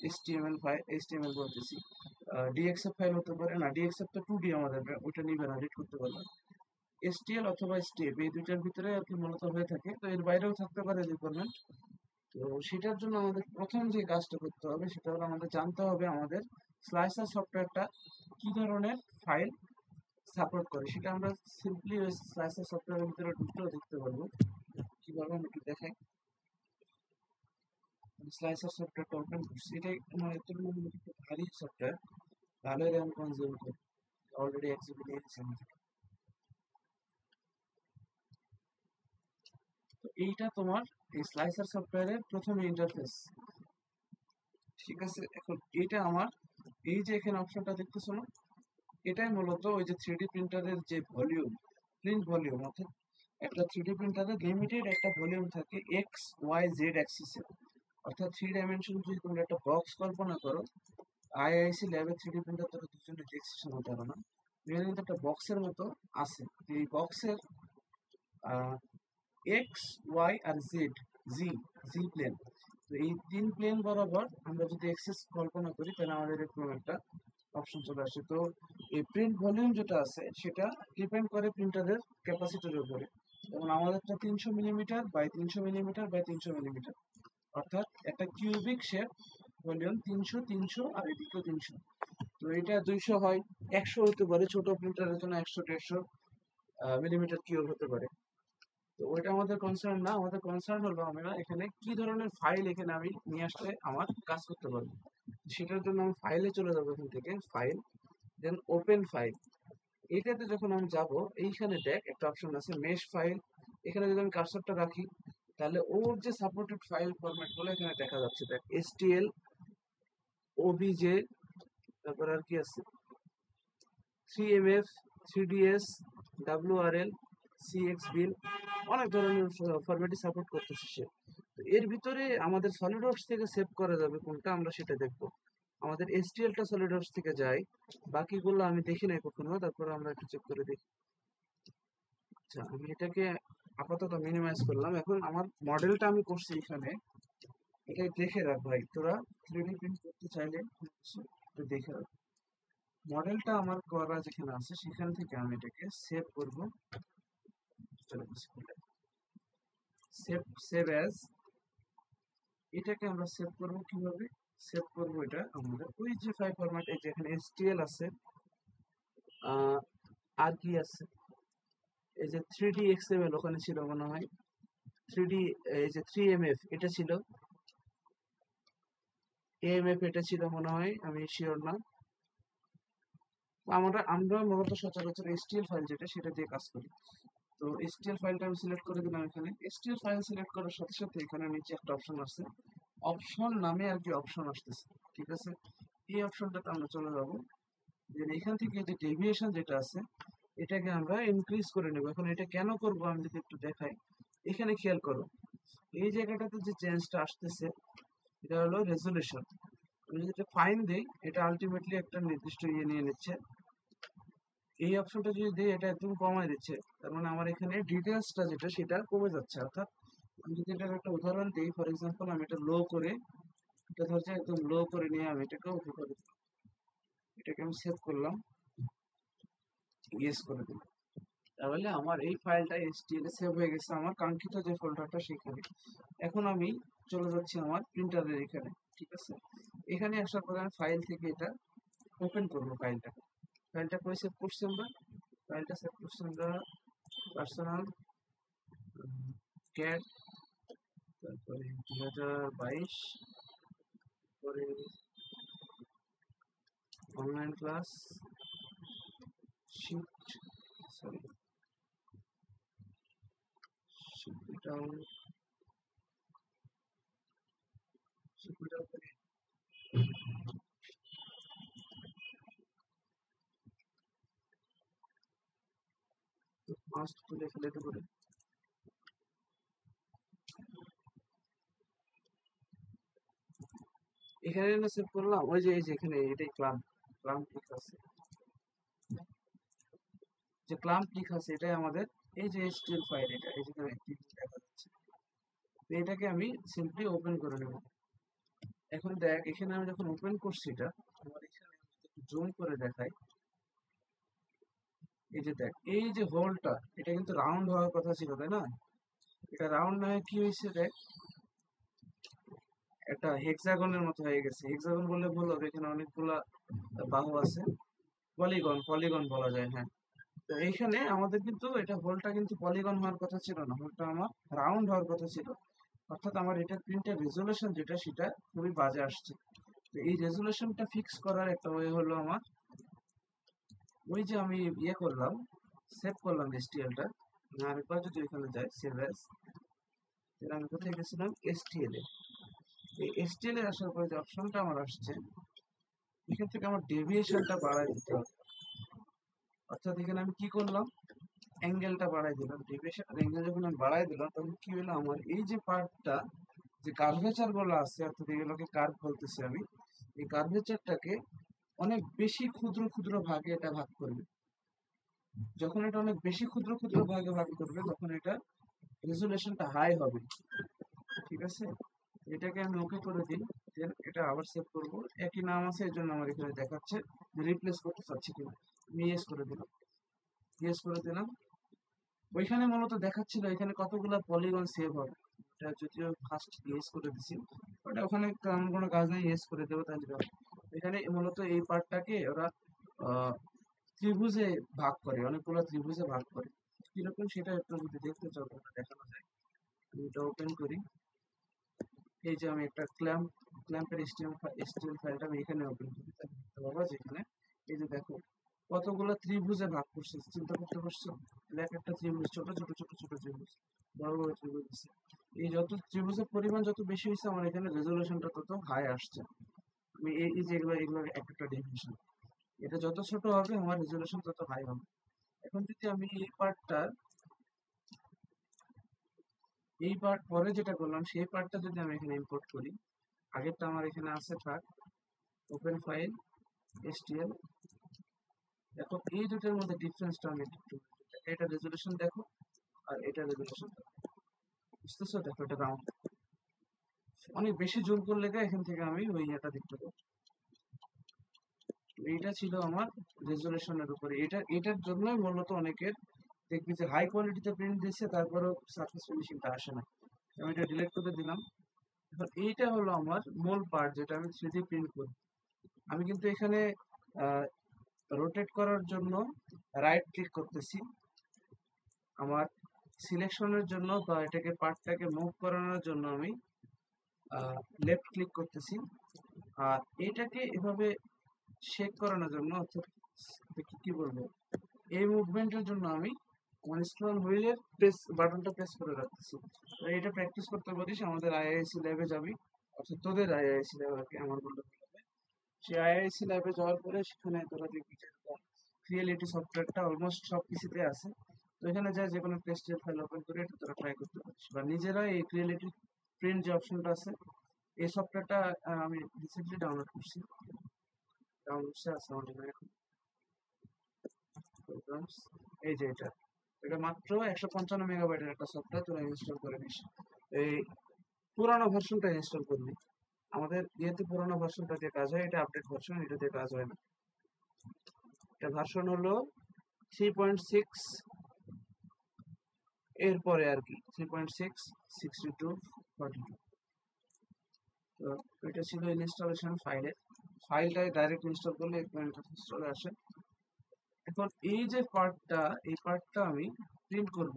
এইচটিএমএল ফাইল, এইচটিএমএল বলতেছি, ডিএক্সএফ ফাইল হতে পারে। না, ডিএক্সএফ তো 2D আমাদের, ওইটা নিবে না, রিড করতে পারবে। এসটিএল অথবা স্টেপ এই দুইটার ভিতরে আর কি মূলত হয়ে থাকে। তো এর বাইরেও থাকতে পারে রিকোয়ারমেন্ট। তো সেটার জন্য আমাদের প্রথম যে কাজটা করতে হবে সেটা হলো আমাদের জানতে হবে আমাদের স্লাইসার সফটওয়্যারটা কি ধরনের ফাইল সাপোর্ট করে। সেটা আমরা সিম্পলি ওই স্লাইসার সফটওয়্যারের ভিতরে ঢুকলেও দেখতে পারবো। কিভাবে আমি একটু দেখাই। স্লাইসার সফটওয়্যারটা ওপেন করছি, এটাই আমার এত একটু ভারী সফটওয়্যার, ভালোই র্যাম কনজিউম করে। অলরেডি 1 GB নিয়ে নিচ্ছে আমি। তো এইটা তোমার এই স্লাইসার সফটওয়্যারের প্রথম ইন্টারফেস। ঠিক আছে? এখন এটা আমার এই যে এখানে অপশনটা দেখতেছো না, এটাই মূলত ওই যে 3D প্রিন্টারের যে ভলিউম, প্রিন্ট ভলিউম। অর্থাৎ একটা 3D প্রিন্টারের লিমিটেড একটা ভলিউম থাকে এক্স ওয়াই জেড অ্যাক্সিসে। অর্থাৎ 3 ডাইমেনশন যদি তোমরা একটা বক্স কল্পনা করো, আইআইসি ল্যাবে 3D প্রিন্টার তোরা দুজনে দেখছিস মতো হবে না, এটা কিন্তু একটা বক্সের মতো আছে। এই বক্সের এক্স ওয়াই আর জেড, জি জি প্লেন। তো এই 3 প্লেন বরাবর আমরা যদি এক্সেস কল্পনা করি তাহলে আমাদের এরকম একটা অপশন চলে আসে। তো এই প্রিন্ট ভলিউম যেটা আছে সেটা ডিপেন্ড করে প্রিন্টারের ক্যাপাসিটির উপরে। যেমন আমাদেরটা 300 millimetre by 300 millimetre by 300 millimetre. অর্থাৎ একটা কিউবিক শেপ ভলিউম 300 300 আর এদিকেও 300। তো এটা 200 হয়, 100 হতে পারে, ছোট প্রিন্টারের জন্য 100 150 মিলিমিটার কিউব হতে পারে। তো ওইটা আমাদের কনসার্ন না, আমাদের কনসার্ন হলো আমরা এখানে কি ধরনের ফাইল এখানে আমি নিয়ে আসলে আমার কাজ করতে পারবো। সেটার জন্য আমি ফাইলে চলে যাবো, এখান থেকে ফাইল, দেন ওপেন ফাইল। এইটাতে যখন আমি যাব, এইখানে দেখ একটা অপশন আছে মেশ ফাইল। এখানে যদি আমি কার্সরটা রাখি তাহলে ওর যে সাপোর্টেড ফাইল ফরম্যাট গুলো এখানে দেখা যাচ্ছে। দেখ এসটিএল, ওবিজে, তারপর আর কি আছে, 3MF, 3DS, WRL, CXBIN, অনেক ধরনের ফরম্যাটই সাপোর্ট করতেছে সে। তো এর ভিতরে আমাদের সলিডওয়ার্কস থেকে সেভ করা যাবে কোনটা আমরা সেটা দেখব। আমাদের এসটিএলটা সলিডওয়ার্কস থেকে যায়, বাকিগুলো আমি দেখি নাই কখনো, তারপর আমরা একটু চেক করে দেখি। আচ্ছা, আমি এটাকে আপাতত মিনিমাইজ করলাম। এখন আমার মডেলটা আমি করছি এখানে, এটা দেখে রাখ ভাই, তোরা 3D প্রিন্ট করতে চাইলে একটু দেখে রাখ। মডেলটা আমার করা যেখানে আছে সেখান থেকে আমি এটাকে সেভ করব। সেভ সেভ অ্যাজ, এটাকে আমরা সেভ করব কিভাবে? সেভ করব এটা আমাদের ওই যে ফাইল ফরম্যাট, এই যে এখানে এসটিএল আছে, আর কি আছে, এই যে 3D XML ওখানে ছিল মনে হয়, 3D, এই যে 3MF এটা ছিল, AMF এটা ছিল মনে হয়, আমি শিওর না। আমরা মূলত সচরাচর এসটিএল ফাইল যেটা সেটা দিয়ে কাজ করি। তো এসটিএল ফাইলটা আমি সিলেক্ট করে দিলাম। এখানে এসটিএল ফাইল সিলেক্ট করার সাথে সাথে এখানে নিচে একটা অপশন আছে, অপশন নামে আর কি অপশন আসতেছে, ঠিক আছে। এই অপশনটাতে আমরা চলে যাব, দেন এখান থেকে যে ডেভিয়েশন যেটা আছে এটাকে আমরা ইনক্রিজ করে নেব। এখন এটা কেন করব আমি যদি একটু দেখাই, এখানে খেয়াল করো এই জায়গাটাতে যে চেঞ্জটা আসতেছে এটা হলো রেজুলেশন। আমি যদি এটা ফাইন দিই এটা আলটিমেটলি একটা নির্দিষ্ট ইয়ে নিয়ে নিচ্ছে। এই অপশনটা যদি দিই এটা একদম কমায় দিচ্ছে, তার মানে আমার এখানে ডিটেলসটা যেটা সেটা কমে যাচ্ছে। অর্থাৎ আমি যদি এটার একটা উদাহরণ দিই, ফর এক্সাম্পল আমি এটা লো করে, এটা ধরছে একদম লো করে নিয়ে আমি এটাকে ওকে করে দিই, এটাকে আমি সেভ করলাম, ইয়েস করে দিলাম, তাহলে আমার এই ফাইলটা এসটিএল এ সেভ হয়ে গেছে আমার কাঙ্ক্ষিত যে ফোল্ডারটা সেখানে। এখন আমি চলে যাচ্ছি আমার প্রিন্টারের এখানে, ঠিক আছে। এখানে আসার পরে আমি ফাইল থেকে এটা ওপেন করবো। ফাইলটা ফাইলটা করে সেভ করছি আমরা, ফাইলটা সেভ করছি আমরা পার্সোনাল ক্যাট, তারপরে 2022, পরে online class shift, sorry shift করে মাস্ট তুলে ফেলে করে এখানে না সেভ করলাম। ওই যে এই যে এখানে এটাই ক্লাম ক্লাম ক্লিক আছে, যে ক্লাম ক্লিক আছে এটাই আমাদের এই যে এসটিএল ফাইল, এটা এই যেখানে দেখা যাচ্ছে। তো এটাকে আমি সিম্পলি ওপেন করে নেব। এখন দেখ এখানে আমি যখন ওপেন করছি এটা, আমার এখানে জুম করে দেখাই, এই যে দেখ এই যে হোলটা এটা কিন্তু রাউন্ড হওয়ার কথা ছিল, তাই না? এটা রাউন্ড না হয়ে কি হয়েছে দেখ, একটা হেক্সাগনের মতো হয়ে গেছে। হেক্সাগন বললে ভুল হবে, এখানে অনেকগুলা বাহু আছে, পলিগন পলিগন বলা যায়, হ্যাঁ। তো এইখানে আমাদের কিন্তু এটা হোলটা কিন্তু পলিগন হওয়ার কথা ছিল না, হোলটা আমার রাউন্ড হওয়ার কথা ছিল। অর্থাৎ আমার এটা প্রিন্টের রেজুলেশন যেটা সেটা খুবই বাজে আসছে। তো এই রেজুলেশনটা ফিক্স করার একটা ওয়ে হলো আমার, ওই যে আমি ইয়ে করলাম, সেভ করলাম এসটিএলটা, আরেকবার যদি এখানে যাই সেভ অ্যাজ, আমি কোথায় গেছিলাম, এসটিএল এ। এই এসটিএল এ আসার পরে যে অপশনটা আমার আসছে এখান থেকে আমার ডেভিয়েশনটা বাড়ায় দিতে হবে। অর্থাৎ এখানে আমি কি করলাম, অ্যাঙ্গেলটা বাড়াই দিলাম, ডেভিয়েশন অ্যাঙ্গেল যখন আমি বাড়াই দিলাম তখন কি হলো, আমার এই যে পার্টটা যে কার্ভেচার গুলো আছে, অর্থাৎ এগুলোকে কার্ভ বলতেছি আমি, এই কার্ভেচারটাকে অনেক বেশি ক্ষুদ্র ক্ষুদ্র ভাগে এটা ভাগ করবে। যখন এটা অনেক বেশি ক্ষুদ্র ক্ষুদ্র ভাগে ভাগ করবে তখন এটা রেজুলেশনটা হাই হবে, ঠিক আছে। এটাকে আমি ওকে করে দিই, দেন এটা আবার সেভ করব। একই নাম আছে এর জন্য আমার এখানে দেখাচ্ছে রিপ্লেস করতে চাচ্ছি কিনা, আমি ইয়েস করে দিলাম, ইয়েস করে দিলাম। ওইখানে মূলত দেখাচ্ছিল এখানে কতগুলা পলিগন সেভ হবে, এটা যদিও ফার্স্ট ইয়েস করে দিছি, ওটা ওখানে তেমন কোনো কাজ নেই, ইয়েস করে দেবো তাহলে হবে। এখানে মূলত এই পার্টটাকে ওরা আহ, ত্রিভুজে ভাগ করে, অনেকগুলো ত্রিভুজে ভাগ করে। কিরকম সেটা একটু যদি দেখতে চাও তাহলে দেখানো যায়। আমি এটা ওপেন করি, এই যে আমি একটা ক্ল্যাম্পের এসটিএল ফাইলটা আমি এখানে ওপেন করি, তাহলে দেখতে পাবা যেখানে এই যে দেখো কতগুলো ত্রিভুজে ভাগ করছে, চিন্তা করতে পারছো? এক একটা ত্রিভুজ, ছোট ছোট ছোট ছোট ত্রিভুজ, বড় বড় ত্রিভুজ আছে। এই যত ত্রিভুজের পরিমাণ যত বেশি হয়েছে আমার এখানে রেজলিউশনটা তত হাই আসছে। আমি এই যে এগুলো এগুলো এক একটা ডেফিনিশন, এটা যত ছোট হবে আমার রেজলিউশন তত হাই হবে। এখন যদি আমি এই পার্ট পরে যেটা করলাম সেই পার্টটা যদি আমি এখানে ইম্পোর্ট করি, আগেরটা আমার এখানে আছে থাক, ওপেন ফাইল এসটিএল, দেখো এই দুটোর মধ্যে ডিফারেন্সটা আমি একটু, এটা রেজলিউশন দেখো আর এটা রেজলিউশন দেখো, বুঝতেছো? দেখো এটা রাউন্ড, অনেক বেশি জুম করলে এখান থেকে আমি ওই ইয়েটা দেখতে পাবো, এইটা ছিল আমার রেজুলেশনের উপরে। এটার জন্যই মূলত অনেকের দেখবি যে হাই কোয়ালিটিতে প্রিন্ট দিচ্ছে তারপরেও সারফেস ফিনিশিংটা আসে না। আমি এটা ডিলিট করে দিলাম। এখন এইটা হলো আমার মূল পার্ট, যেটা আমি 3D প্রিন্ট করি। আমি কিন্তু এখানে রোটেট করার জন্য রাইট ক্লিক করতেছি, আমার সিলেকশনের জন্য বা এটাকে পার্টটাকে মুভ করানোর জন্য আমি লেফট ক্লিক করতেছি। আর এটাকে এভাবে শেক করানোর জন্য, অর্থাৎ কি বলবো, এই মুভমেন্টের জন্য আমি আমার স্ক্রল হুইলের প্রেস বাটনটা প্রেস করে রাখতেছি। তো এটা প্র্যাকটিস করতে পারিস, আমাদের আইআইসি ল্যাবে যাবি, অর্থাৎ তোদের আইআইসি ল্যাবে, আমার বলতে হবে। সেই আইআইসি ল্যাবে যাওয়ার পরে সেখানে তোরা দেখবি যে ক্রিয়েলিটি সফটওয়্যারটা অলমোস্ট সব কিছুতে আছে। তো এখানে যা যে কোনো টেক্সটাইল ফাইল ওপেন করে এটা তোরা ট্রাই করতে পারিস, বা নিজেরা এই ক্রিয়েলিটি প্রিন্ট যে অপশনটা আছে, এই সফটওয়্যারটা আমি রিসেন্টলি ডাউনলোড করছি, ডাউনলোডসে আছে আমার এখানে এখন programs। এই যে এটা মাত্র 155 মেগাবাইটের একটা সফটওয়্যার, তোরা ইনস্টল করে নিস। এই পুরানো ভার্সনটা ইনস্টল করবি। আমাদের ইয়েতে পুরানো ভার্সনটা দিয়ে কাজ হয়, এটা আপডেট ভার্সন, এটা দিয়ে কাজ হয় না। এটা ভার্সন হলো 3.6 এরপরে আর কি, 3.6, 62, 42। তো এটা ছিল ইনস্টলেশন ফাইলটা ডাইরেক্ট ইনস্টল করলে এই পয়েন্টটা চলে আসে। এখন এই যে পার্টটা, এই পার্টটা আমি প্রিন্ট করব।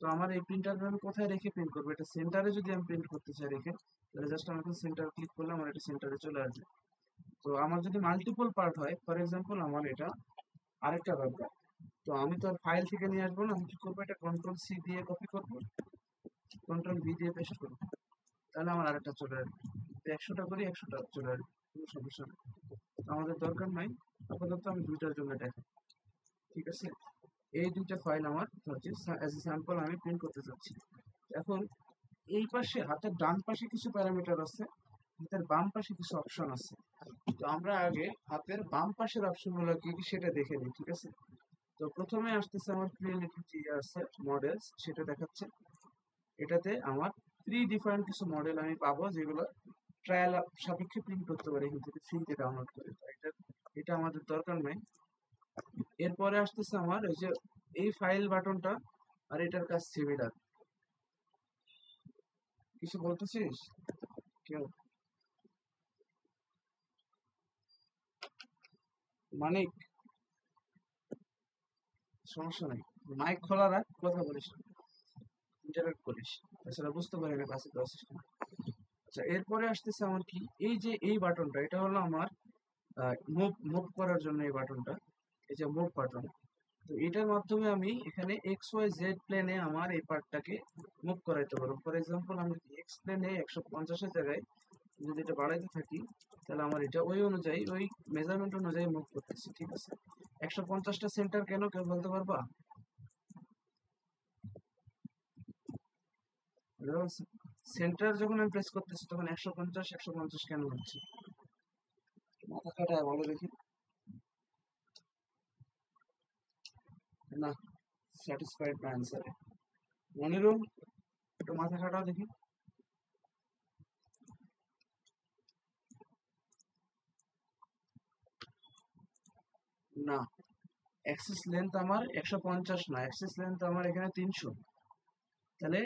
তো আমার এই প্রিন্টারটা আমি কোথায় রেখে প্রিন্ট করবো? এটা সেন্টারে যদি আমি প্রিন্ট করতে চাই রেখে, তাহলে জাস্ট আমাকে সেন্টার ক্লিক করলে আমার এটা সেন্টারে চলে আসবে। তো আমার যদি মাল্টিপল পার্ট হয়, ফর এক্সাম্পল আমার এটা আরেকটা দরকার, তো আমি তো আর ফাইল থেকে নিয়ে আসবো না, আমি কি করবো, এটা কন্ট্রোল সি দিয়ে কপি করবো, কন্ট্রোল ভি দিয়ে পেস্ট করবো, তাহলে আমার আরেকটা চলে আসবে। 100টা করি 100টা চলে আসবে, কোনো সমস্যা নেই। আমাদের দরকার নাই, আপাতত আমি দুইটার জন্য দেখাই, ঠিক আছে। এই দুইটা ফাইল আমার হচ্ছে অ্যাজ এ স্যাম্পল আমি প্রিন্ট করতে চাচ্ছি। এখন এই পাশে হাতের ডান পাশে কিছু প্যারামিটার আছে, হাতের বাম পাশে কিছু অপশন আছে। তো আমরা আগে হাতের বাম পাশের অপশনগুলো কি কি সেটা দেখে নিই, ঠিক আছে। তো প্রথমে আসতেছে আমার ক্রিয়েটিভ যে আছে মডেলস, সেটা দেখাচ্ছে। এটাতে আমার প্রি ডিফারেন্ট কিছু মডেল আমি পাবো, যেগুলো ট্রায়াল সাপেক্ষে প্রিন্ট করতে পারি কিন্তু ফ্রিতে ডাউনলোড করে। তো এটা আমাদের দরকার নাই। এরপরে আসতেছে আমার এই যে এই ফাইল বাটনটা, আর এটার কাজ সিমিলার। কিছু বলতেছিস কেউ? মানিক, সমস্যা নাই, মাইক খোলা রাখ, কথা বলিস, ইন্টারাক্ট করিস, তাছাড়া বুঝতে পারি না কাছে তো আছিস না। আচ্ছা, এরপরে আসতেছে আমার কি, এই যে এই বাটনটা, এটা হলো আমার মুভ মুভ করার জন্য এই বাটনটা, এই যে মুভ বাটন। তো এটার মাধ্যমে আমি এখানে এক্স ওয়াই জেড প্লেনে আমার এই পার্টটাকে মুভ করাইতে পারবো। ফর এক্সাম্পল আমি এক্স প্লেনে 150-এর জায়গায় যদি এটা বাড়াইতে থাকি, তাহলে আমার এটা ওই অনুযায়ী, ওই মেজারমেন্ট অনুযায়ী মুভ করতেছি, ঠিক আছে। 150টা সেন্টার কেন, কেউ বলতে পারবা? সেন্টার যখন আমি প্রেস করতেছি তখন 150 150 কেন হচ্ছে? মাথা খাটায় বলো দেখি। না, স্যাটিসফাইড না অ্যান্সারে। মনিরুল, একটু মাথা খাটাও দেখি। না, অ্যাক্সিস লেন্থ আমার 150 না, অ্যাক্সিস লেন্থ আমার এখানে 300। তাহলে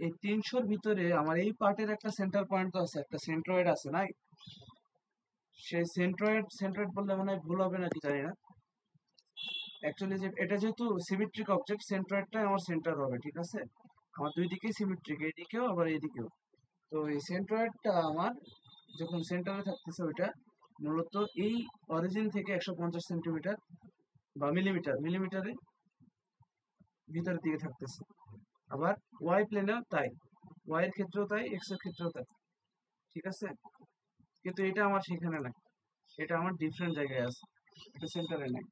এই 300-র ভিতরে আমার এই পার্টের একটা সেন্টার পয়েন্ট তো আছে, একটা সেন্ট্রয়েড আছে নাই? সেই সেন্ট্রয়েড বললে মনে হয় ভুল হবে নাকি জানি না। অ্যাকচুয়ালি যে এটা যেহেতু সিমেট্রিক অবজেক্ট, সেন্ট্রয়েডটাই আমার সেন্টার হবে, ঠিক আছে। আমার দুই দিকেই সিমেট্রিক, এইদিকেও আবার এইদিকেও। তো এই সেন্ট্রয়েডটা আমার যখন সেন্টারে থাকতেছে, ওইটা মূলত এই অরিজিন থেকে 150 সেন্টিমিটার বা মিলিমিটারে ভিতরের দিকে থাকতেছে। আবার ওয়াই প্লেনেও তাই, ওয়াই এর ক্ষেত্রেও তাই, এক্স এর ক্ষেত্রেও তাই, ঠিক আছে। কিন্তু এটা আমার সেখানে নাই, এটা আমার ডিফারেন্ট জায়গায় আছে, এটা সেন্টারে নাই।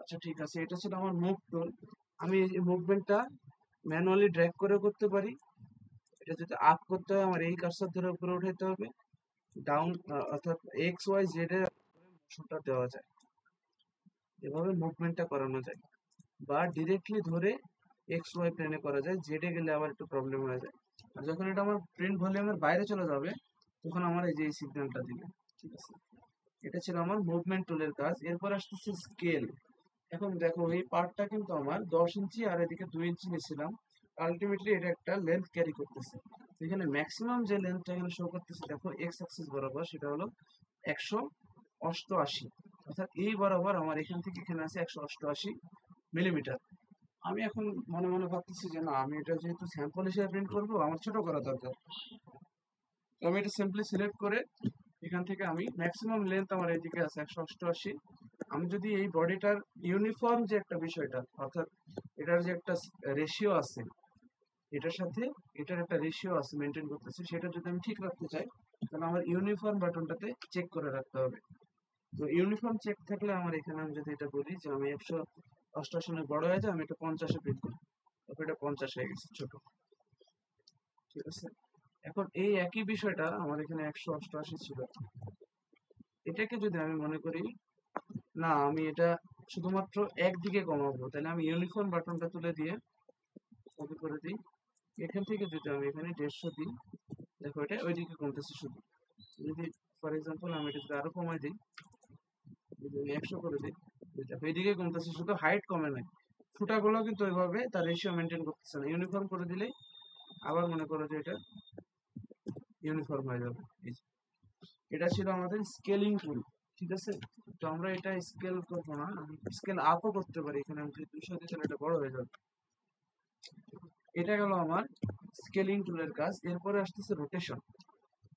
আচ্ছা ঠিক আছে, এটা ছিল আমার মুভ টুল। আমি এই মুভমেন্টটা ম্যানুয়ালি ড্র্যাগ করে করতে পারি। এটা যদি আপ করতে হয় আমার এই কার্সর ধরে উপরে উঠাইতে হবে, ডাউন অর্থাৎ এক্স ওয়াই জেড এর মোশনটা দেওয়া যায়, এভাবে মুভমেন্টটা করানো যায়। বা ডিরেক্টলি ধরে এক্স ওয়াই প্লেনে করা যায়, জেডে গেলে আবার একটু প্রবলেম হয়ে যায়। আর যখন এটা আমার প্রিন্ট ভলিউমের বাইরে চলে যাবে, তখন আমার এই যে এই সিগন্যালটা দিবে, ঠিক আছে। এটা ছিল আমার মুভমেন্ট টুলের কাজ। এরপর আসতেছে স্কেল। এখন দেখো এই পার্টটা কিন্তু আমার 10 ইঞ্চি আর এদিকে 2 ইঞ্চি নিয়েছিলাম। আলটিমেটলি এটা একটা লেন্থ ক্যারি করতেছে। এখানে ম্যাক্সিমাম যে লেন্থটা এখানে শো করতেছে দেখো এক্স অ্যাক্সিস বরাবর, সেটা হলো 188। অর্থাৎ এই বরাবর আমার এখান থেকে এখানে আছে 188 মিলিমিটার। আমি এখন মনে মনে ভাবতেছি যে না, আমি এটা যেহেতু স্যাম্পল হিসেবে প্রিন্ট করবো, আমার ছোট করা দরকার। তো আমি এটা সিম্পলি সিলেক্ট করে এখান থেকে আমি ম্যাক্সিমাম লেন্থ আমার এইদিকে আছে 188। আমি যদি এই বডিটার ইউনিফর্ম যে একটা বিষয়টা, অর্থাৎ এটার যে একটা রেশিও আছে, এটার সাথে এটার একটা রেশিও আছে মেনটেন করতেছে, সেটা যদি আমি ঠিক রাখতে চাই তাহলে আমার ইউনিফর্ম বাটনটাতে চেক করে রাখতে হবে। তো ইউনিফর্ম চেক থাকলে আমার এখানে আমি যদি এটা বলি যে আমি 188 বড় হয়ে যায়, আমি এটা 50-এ প্রিন্ট করি, তারপর এটা 50 হয়ে গেছে ছোট। ঠিক আছে, এখন এই একই বিষয়টা আমার এখানে 188 ছিল, এটাকে যদি আমি মনে করি না আমি এটা শুধুমাত্র একদিকে কমাবো, তাহলে আমি ইউনিফর্ম বাটনটা তুলে দিয়ে কপি করে দিই। এখান থেকে যদি আমি এখানে 150 দিই, দেখো এটা ওইদিকে কমতেছে শুধু। যদি ফর এক্সাম্পল আমি এটা যদি আরো কমাই দিই, যদি আমি 100 করে দিই, দেখো এইদিকে কমতেছে, শুধু হাইট কমে নাই, ফুটাগুলো কিন্তু ওইভাবে তার রেশিও মেনটেন করতেছে না। ইউনিফর্ম করে দিলে আবার মনে করো যে এটা ইউনিফর্ম হয়ে যাবে। এই যে, এটা ছিল আমাদের স্কেলিং টুল। ঠিক আছে, তো আমরা এটা স্কেল করবো না, স্কেল আপও করতে পারি। এখানে আমি যদি 200 দিই তাহলে এটা বড় হয়ে যাবে। এটা গেল আমার স্কেলিং টুলের কাজ। এরপরে আসতেছে রোটেশন।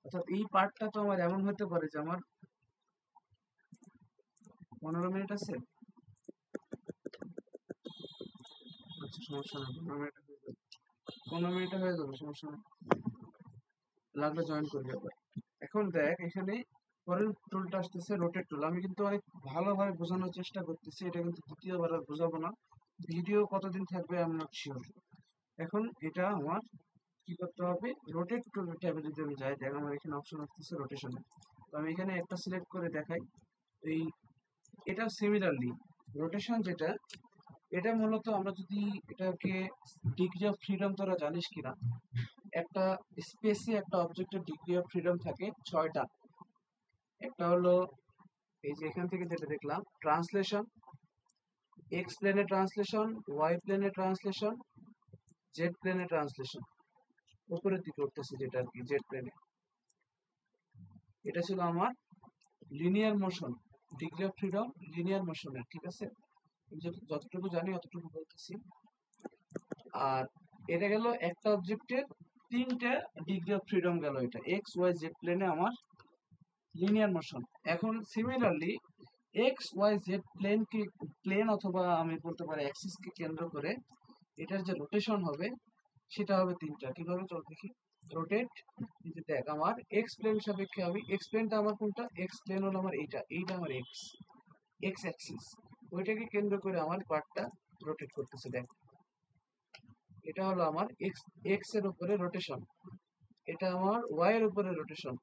অর্থাৎ এই পার্টটা তো আমার এমন হতে পারে যে আমার 15 মিনিট আছে, আচ্ছা সমস্যা নেই, 15 মিনিটে হয়ে যাবে, সমস্যা নেই, লাগলে জয়েন করবি আবার। এখন দেখ এখানে পরের টুলটা আসতেছে রোটেট টুল। আমি কিন্তু অনেক ভালোভাবে বোঝানোর চেষ্টা করতেছি, এটা কিন্তু দ্বিতীয়বার আর বোঝাবো না। ভিডিও কতদিন থাকবে আমি নট শিওর। এখন এটা আমার কি করতে হবে, রোটেট টুল ট্যাবে যদি আমি যাই, দেখ আমার এখানে অপশন আসতেছে রোটেশনে। তো আমি এখানে একটা সিলেক্ট করে দেখাই। এই এটা সিমিলারলি রোটেশন যেটা, এটা মূলত আমরা যদি এটাকে ডিগ্রি অফ ফ্রিডম, তোরা জানিস কিনা, একটা স্পেসে একটা অবজেক্টের ডিগ্রি অফ ফ্রিডম থাকে 6টা। একটা হলো এই যে এখান থেকে যেটা দেখলাম, ট্রান্সলেশন, এক্স প্লেনে ট্রান্সলেশন, ওয়াই প্লেনে ট্রান্সলেশন, জেড প্লেনে ট্রান্সলেশন। উপরের দিকে উঠতেছে যেটা আর কি জেড প্লেনে, এটা ছিল আমার linear motion, degree of freedom linear মোশনের। ঠিক আছে, আমি যতটুকু জানি অতটুকু বলতেছি। আর এটা গেল একটা অবজেক্টের 3টে ডিগ্রি অফ ফ্রিডম গেল, এটা এক্স ওয়াই জেড প্লেনে আমার লিনিয়ার মোশন। এখন similarly X Y Z plane অথবা আমি বলতে পারি অ্যাক্সিসকে কেন্দ্র করে এটার যে রোটেশন হবে সেটা হবে 3টা। কিভাবে চল দেখি, রোটেট। এই যে দেখ আমার এক্স প্লেন সাপেক্ষে, আমি এক্স প্লেনটা আমার কোনটা, এক্স প্লেন হলো আমার এইটা, এইটা আমার এক্স এক্স অ্যাক্সিস, ওইটাকে কেন্দ্র করে আমার পার্টটা রোটেট করতেছে। দেখ এটা হলো আমার এক্স এক্স এর উপরে রোটেশন, এটা আমার ওয়াই এর উপরে রোটেশন,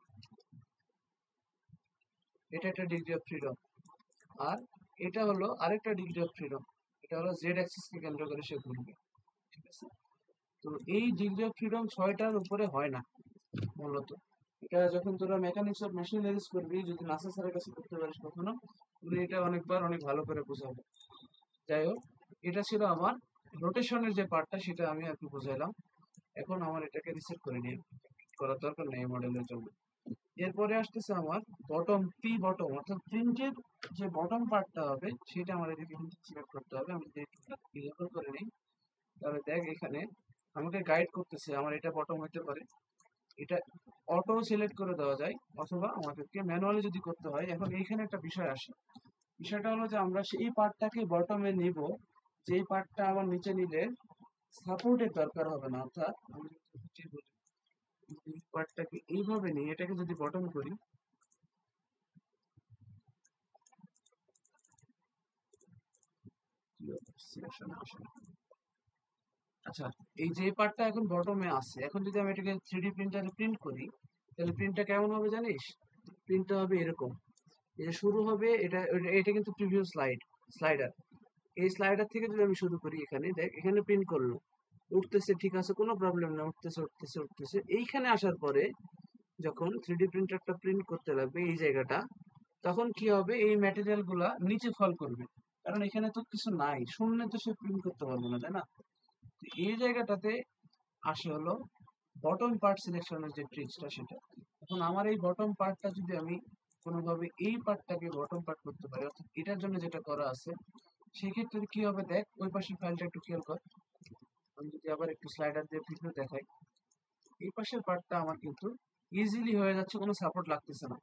এটা একটা ডিগ্রি অফ ফ্রিডম। আর এটা হলো আরেকটা ডিগ্রি অফ ফ্রিডম, এটা হলো জেড অ্যাক্সিস কে কেন্দ্র করে সে ঘুরবে। ঠিক আছে, তো এই ডিগ্রি অফ ফ্রিডম 6টার উপরে হয় না মূলত। এটা যখন তোরা মেকানিক্স অফ মেশিনারিজ করবি, যদি নাসা স্যারের কাছে করতে পারিস কখনো, উনি এটা অনেকবার অনেক ভালো করে বোঝাবে। যাই হোক, এটা ছিল আমার রোটেশনের যে পার্টটা, সেটা আমি আর কি বুঝাইলাম। এখন আমার এটাকে রিসেট করে নিয়ে করার দরকার নেই এই মডেলের জন্য। এরপরে আসতেছে আমার বটম, পি বটম, অর্থাৎ প্রিন্টের যে বটম পার্টটা হবে সেটা আমার এদিকে কিন্তু সিলেক্ট করতে হবে। আমি যদি একটু ইলেবল করে নিই, তাহলে দেখ এখানে আমাকে গাইড করতেছে আমার এটা বটম হতে পারে। এটা অটো সিলেক্ট করে দেওয়া যায়, অথবা আমাদেরকে ম্যানুয়ালি যদি করতে হয়। এখন এইখানে একটা বিষয় আসে, বিষয়টা হলো যে আমরা সেই পার্টটাকে বটমে নিব যেই পার্টটা আমার নিচে নিলে সাপোর্টের দরকার হবে না। অর্থাৎ আমি যদি বলি, এই পার্টটাকে এইভাবে নিই, এটাকে যদি বটম করি, আচ্ছা এই যে পার্টটা এখন বটমে আছে, এখন যদি আমি এটাকে 3D প্রিন্টারে প্রিন্ট করি, তাহলে প্রিন্টটা কেমন হবে জানিস? প্রিন্টটা হবে এরকম, এই যে শুরু হবে এটা এটা কিন্তু প্রিভিউ স্লাইডার। এই স্লাইডার থেকে যদি আমি শুরু করি, এখানে দেখ এখানে প্রিন্ট করলো, উঠতেছে, ঠিক আছে, কোনো প্রবলেম না, উঠতেছে উঠতেছে উঠতেছে। এইখানে আসার পরে যখন 3D প্রিন্টারটা প্রিন্ট করতে লাগবে এই জায়গাটা, তখন কি হবে, এই ম্যাটেরিয়াল গুলা নিচে ফল করবে, কারণ এখানে তো কিছু নাই, শূন্য তো সে প্রিন্ট করতে পারবো না, তাই না? তো এই জায়গাটাতে আসে হলো বটম পার্ট সিলেকশনের যে ট্রিক্সটা সেটা। এখন আমার এই বটম পার্টটা যদি আমি কোনোভাবে এই পার্টটাকে বটম পার্ট করতে পারি, অর্থাৎ এটার জন্য যেটা করা আছে, সেক্ষেত্রে কি হবে দেখ, ওই পাশের ফাইলটা একটু খেয়াল কর। আমি যদি আবার একটু স্লাইডার দিয়ে ভিডিও দেখাই, এই পাশের পার্টটা আমার কিন্তু ইজিলি হয়ে যাচ্ছে, কোনো সাপোর্ট লাগতেছে না।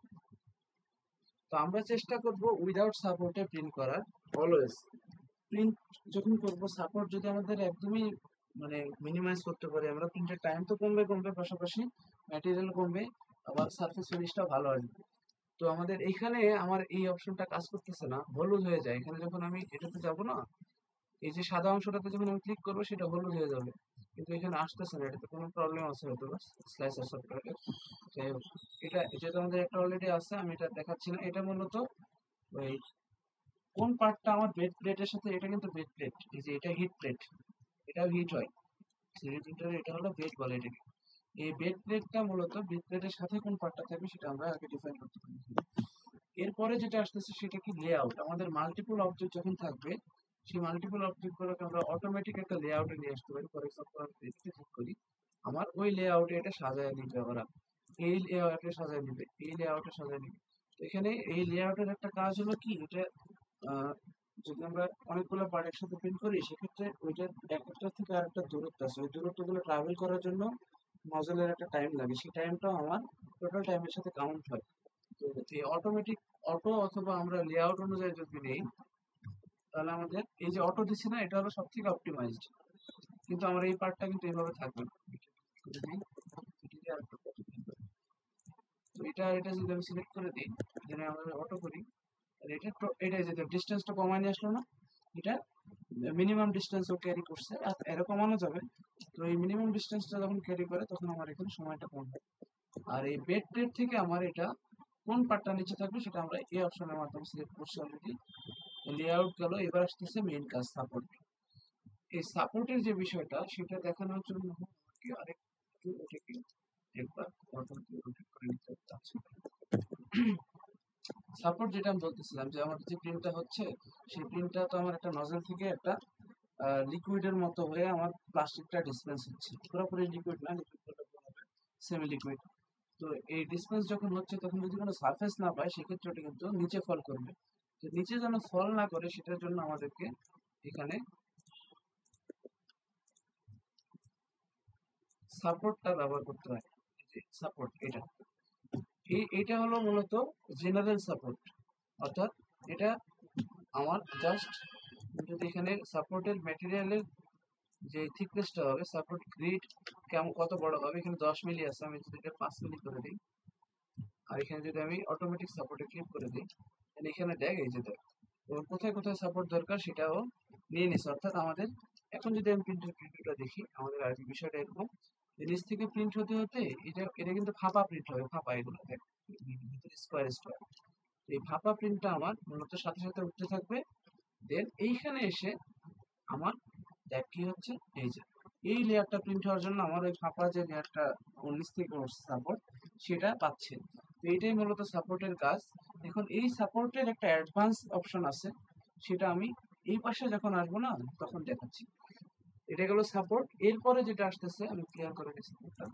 তো আমরা চেষ্টা করব উইদাউট সাপোর্টে প্রিন্ট করার, অলওয়েজ। প্রিন্ট যখন করব, সাপোর্ট যদি আমাদের একদমই মানে মিনিমাইজ করতে পারি আমরা, প্রিন্টের টাইম তো কমবে কমবে, পাশাপাশি ম্যাটেরিয়াল কমবে, আবার সারফেস ফিনিশটাও ভালো আসবে। তো আমাদের এইখানে আমার এই অপশনটা কাজ করতেছে না, হলুদ হয়ে যায়। এখানে যখন আমি এটাতে যাব না, এই যে সাদা অংশটাতে যখন আমি ক্লিক করবো সেটা হলুদ হয়ে যাবে, কিন্তু এখানে আসতেছে না। এটাতে কোনো প্রবলেম আছে হয়তো বা স্লাইসার সফটওয়্যারে। যাই হোক, এটা তো আমাদের একটা অলরেডি আছে, আমি এটা দেখাচ্ছি না। এটা মূলত ওই কোন পার্টটা আমার বেড প্লেটের সাথে, এটা কিন্তু বেড প্লেট, এই যে এটা হিট প্লেট, এটাও হিট হয়। থ্রি প্রিন্টারে এটা হলো বেড বলে এটাকে। এই বেড প্লেটটা মূলত বেড প্লেটের সাথে কোন পার্টটা থাকবে সেটা আমরা আগে ডিফাইন করতে পারি। এরপরে যেটা আসতেছে সেটা কি, লেআউট। আমাদের মাল্টিপল অবজেক্ট যখন থাকবে, সেই মাল্টিপল অবজেক্ট গুলোকে আমরা অটোমেটিক একটা লেআউটে নিয়ে আসতে পারি। ফর এক্সাম্পল আমি এদিকে ক্লিক করি, আমার ওই লেআউটে এটা সাজায় নিবে, ওরা এই লেআউটে সাজায় নিবে, এই লেআউটে সাজায় নিবে। তো এখানে এই লেআউটের একটা কাজ হলো কি, এটা আহ, যদি আমরা অনেকগুলো পার্ট একসাথে প্রিন্ট করি, সেক্ষেত্রে ওইটার একটা থেকে আরেকটা দূরত্ব আছে, ওই দূরত্বগুলো ট্রাভেল করার জন্য নজলের একটা টাইম লাগে, সেই টাইমটাও আমার টোটাল টাইমের সাথে কাউন্ট হয়। তো এই অটোমেটিক অটো অথবা আমরা লেআউট অনুযায়ী যদি নেই, তাহলে আমাদের এই যে অটো দিচ্ছি না, এটা হলো সব থেকে অপটিমাইজড। কিন্তু আমার এই পার্টটা কিন্তু এইভাবে থাকবে না। এটা দিই, এটা দিয়ে আরেকটা copy দিই। তো এটা যদি আমি সিলেক্ট করে দিই, এখানে আমরা অটো করি, আর এটা যে ডিস্টেন্সটা কমায় নিয়ে আসলো না, এটা মিনিমাম ডিস্টেন্স ও ক্যারি করছে, আর এরকম কমানো যাবে। তো এই মিনিমাম ডিস্টেন্সটা যখন ক্যারি করে তখন আমার এখানে সময়টা কমবে। আর এই বেড প্লেট থেকে আমার এটা কোন পার্টটা নিচে থাকবে সেটা আমরা এই অপশনের মাধ্যমে সিলেক্ট করছি অলরেডি। লেআউট গেল, এবার আসতেছে মেইন কাজ, সাপোর্ট। এই সাপোর্টের যে বিষয়টা সেটা দেখানোর জন্য আমাকে আরেকটু এটাকে একবার রোটেট করে নিতে হচ্ছে। আচ্ছা, সাপোর্ট যেটা আমি বলতেছিলাম, যে আমার যে প্রিন্টটা হচ্ছে, সেই প্রিন্টটা তো আমার একটা নজল থেকে একটা লিকুইডের মতো হয়ে আমার প্লাস্টিকটা ডিসপেন্স হচ্ছে, পুরোপুরি লিকুইড না, লিকুইড বলতে হবে সেমি লিকুইড। তো এই ডিসপেন্স যখন হচ্ছে, তখন যদি কোনো সারফেস না পায়, সেক্ষেত্রে ওটা কিন্তু নিচে ফল করবে। তো নিচে যেন ফল না করে, সেটার জন্য আমাদেরকে এখানে সাপোর্টটা ব্যবহার করতে হয়। সাপোর্ট এটা হলো মূলত জেনারেল সাপোর্ট, অর্থাৎ এটা আমার জাস্ট, যদি এখানে সাপোর্টের ম্যাটেরিয়ালের যে থিকনেসটা হবে, সাপোর্ট গ্রিড কেমন কত বড় হবে, এখানে 10 মিলি আছে, আমি যদি এটা 5 মিলি করে দিই, আর এখানে যদি আমি অটোমেটিক সাপোর্টে ক্লিক করে দিই, তাহলে এখানে দেখ, এই যে দেখ ওর কোথায় কোথায় সাপোর্ট দরকার সেটাও নিয়ে নিছে। অর্থাৎ আমাদের এখন যদি আমি প্রিন্টের প্রিভিউটা দেখি, আমাদের আর কি বিষয়টা এরকম, যে নিচ থেকে প্রিন্ট হতে হতে এটা কিন্তু ফাঁপা প্রিন্ট হবে, ফাঁপা, এগুলো দেখ ভিতরে স্কোয়ার স্কোয়ার। এই ফাঁপা প্রিন্টটা আমার মূলত সাথে সাথে উঠতে থাকবে। দেন এইখানে এসে আমার দেখ কি হচ্ছে, এই যে এই লেয়ারটা প্রিন্ট হওয়ার জন্য আমার ওই ফাঁপা যে লেয়ারটা নিচ থেকে সাপোর্ট, সেটা পাচ্ছে। তো এইটাই মূলত সাপোর্টের কাজ। এখন এই সাপোর্টের একটা অ্যাডভান্স অপশন আছে, সেটা আমি এই পাশে যখন আসবো না, তখন দেখাচ্ছি। এটা গেল সাপোর্ট। এরপরে যেটা আসতেছে, আমি ক্লিয়ার করে দিচ্ছি সাপোর্টটা।